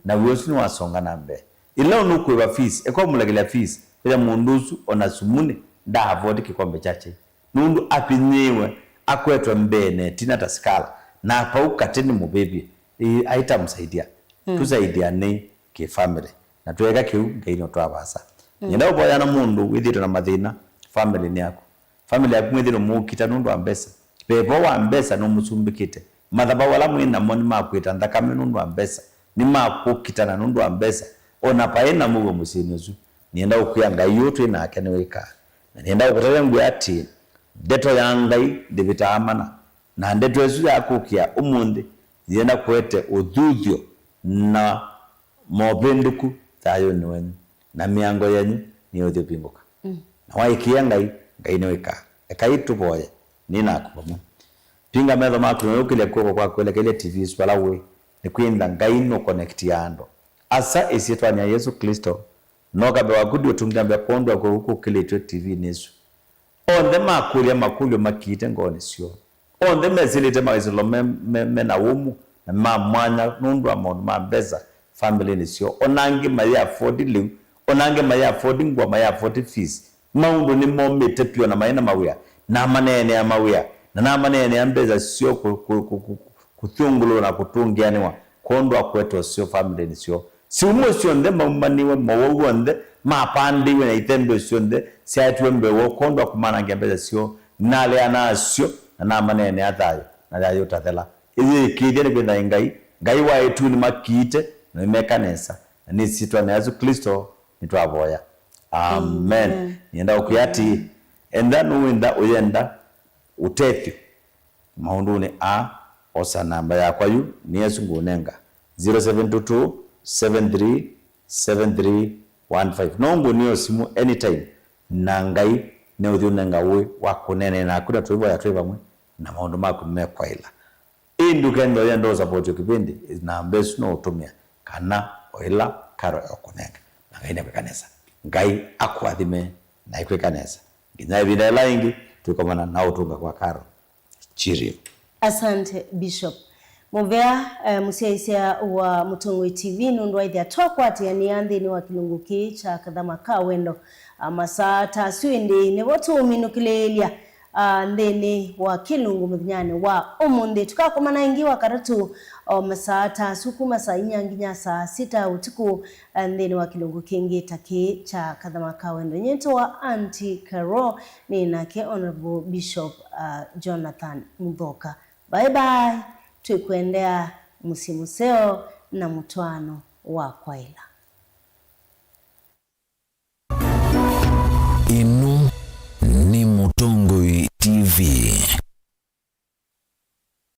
na wesu ni wasonga nambe ilono kweba fees eko mulegela fees ya mundusu ona sumune da avoid kikombe chache nundu apinyewe akwetwa mbene tina taskala na pauka teni mubebi aita msaidia tusaidia ni ki family na tuweka kiu ngaino twabasa nyenda uboya na mundu withito na mathina family ni yako family yako mwithiro mukita nundu wa mbesa pepo wa mbesa no musumbikite mathaba wala mwina moni makwita ndakame nundu wa mbesa ni makukita na nundu wa mbesa ona paena mugo musinyozu nyenda ukuya ngayo twina akene weka nyenda ukutale ngu ati deto yangai debita amana na ndeto yesu yakukia umundi yenda kwete udhuthio na mobenduku thayo ni wenyu na miango yenyu ni uthio pinguka na waikia ngai ne weka ekaitu boye nina akubamu pinga metho maku ukile kwa kwelekele TV swala we ni kwinda ngai no connect yando asa esitwanya Yesu Kristo noga be wagudio tungambya kondwa ko huko kiletwe TV nesu onde makulio makite ngone sio onde mezilite mawizilo mena umu na mwanya nundu wa mondu mabeza family ni sio onangi maya afford liu onangi maya afford ngwa maya afford fees maundu ni momete pio na maina mawia na manene ya mawia na manene ya mbeza sio kuthungulo na kutungianiwa kondwa kwetu sio family ni sio si umo sio nde mamaniwe mawogo nde mapandiwe na itendo sio nde siatwe mbewo kondwa kumana ngembeza sio nale anasio na manene athayo na yayo tathela izi kidene kwenda ngai wa etu ni makite na mekanesa ni sitwa na Yesu Kristo nitwaboya amen nienda ukuyati enda nuwinda uyenda utethio maunduni osa namba ya kwa yu ni yesu ngunenga 0722 737315 nongo niyo simu anytime na ngai ne uthunenga we wakunene na kuna tuibo ya tuiba mwe na maundu maku mekwa ila indukendo ya ndo support kipindi na mbesu no utumia kana oila karo yokunenga na ngai ne kanisa ngai akwathime na ikwe kanisa nginya vida laingi tukomana na utunga kwa karo chirio. Asante Bishop Muvea musiaisia wa Mutongoi TV nundu waithia twakwati yani anthini wa kilunguki cha kathama ka wendo masaa taswindi ne wotu uminukilelia ndeni wa kilungu muthinyani wa umundi tukakomana ingi wa karatu masaa tasuku masaa inyanginya saa 6 utuku ndeni wa kilungu kingi taki cha kathama ka wendo nyeto wa Auntie Carol ni nake Honorable Bishop Jonathan Muthoka. Bye bye. Tuikuendea musimuseo na mutwano wa kwaila.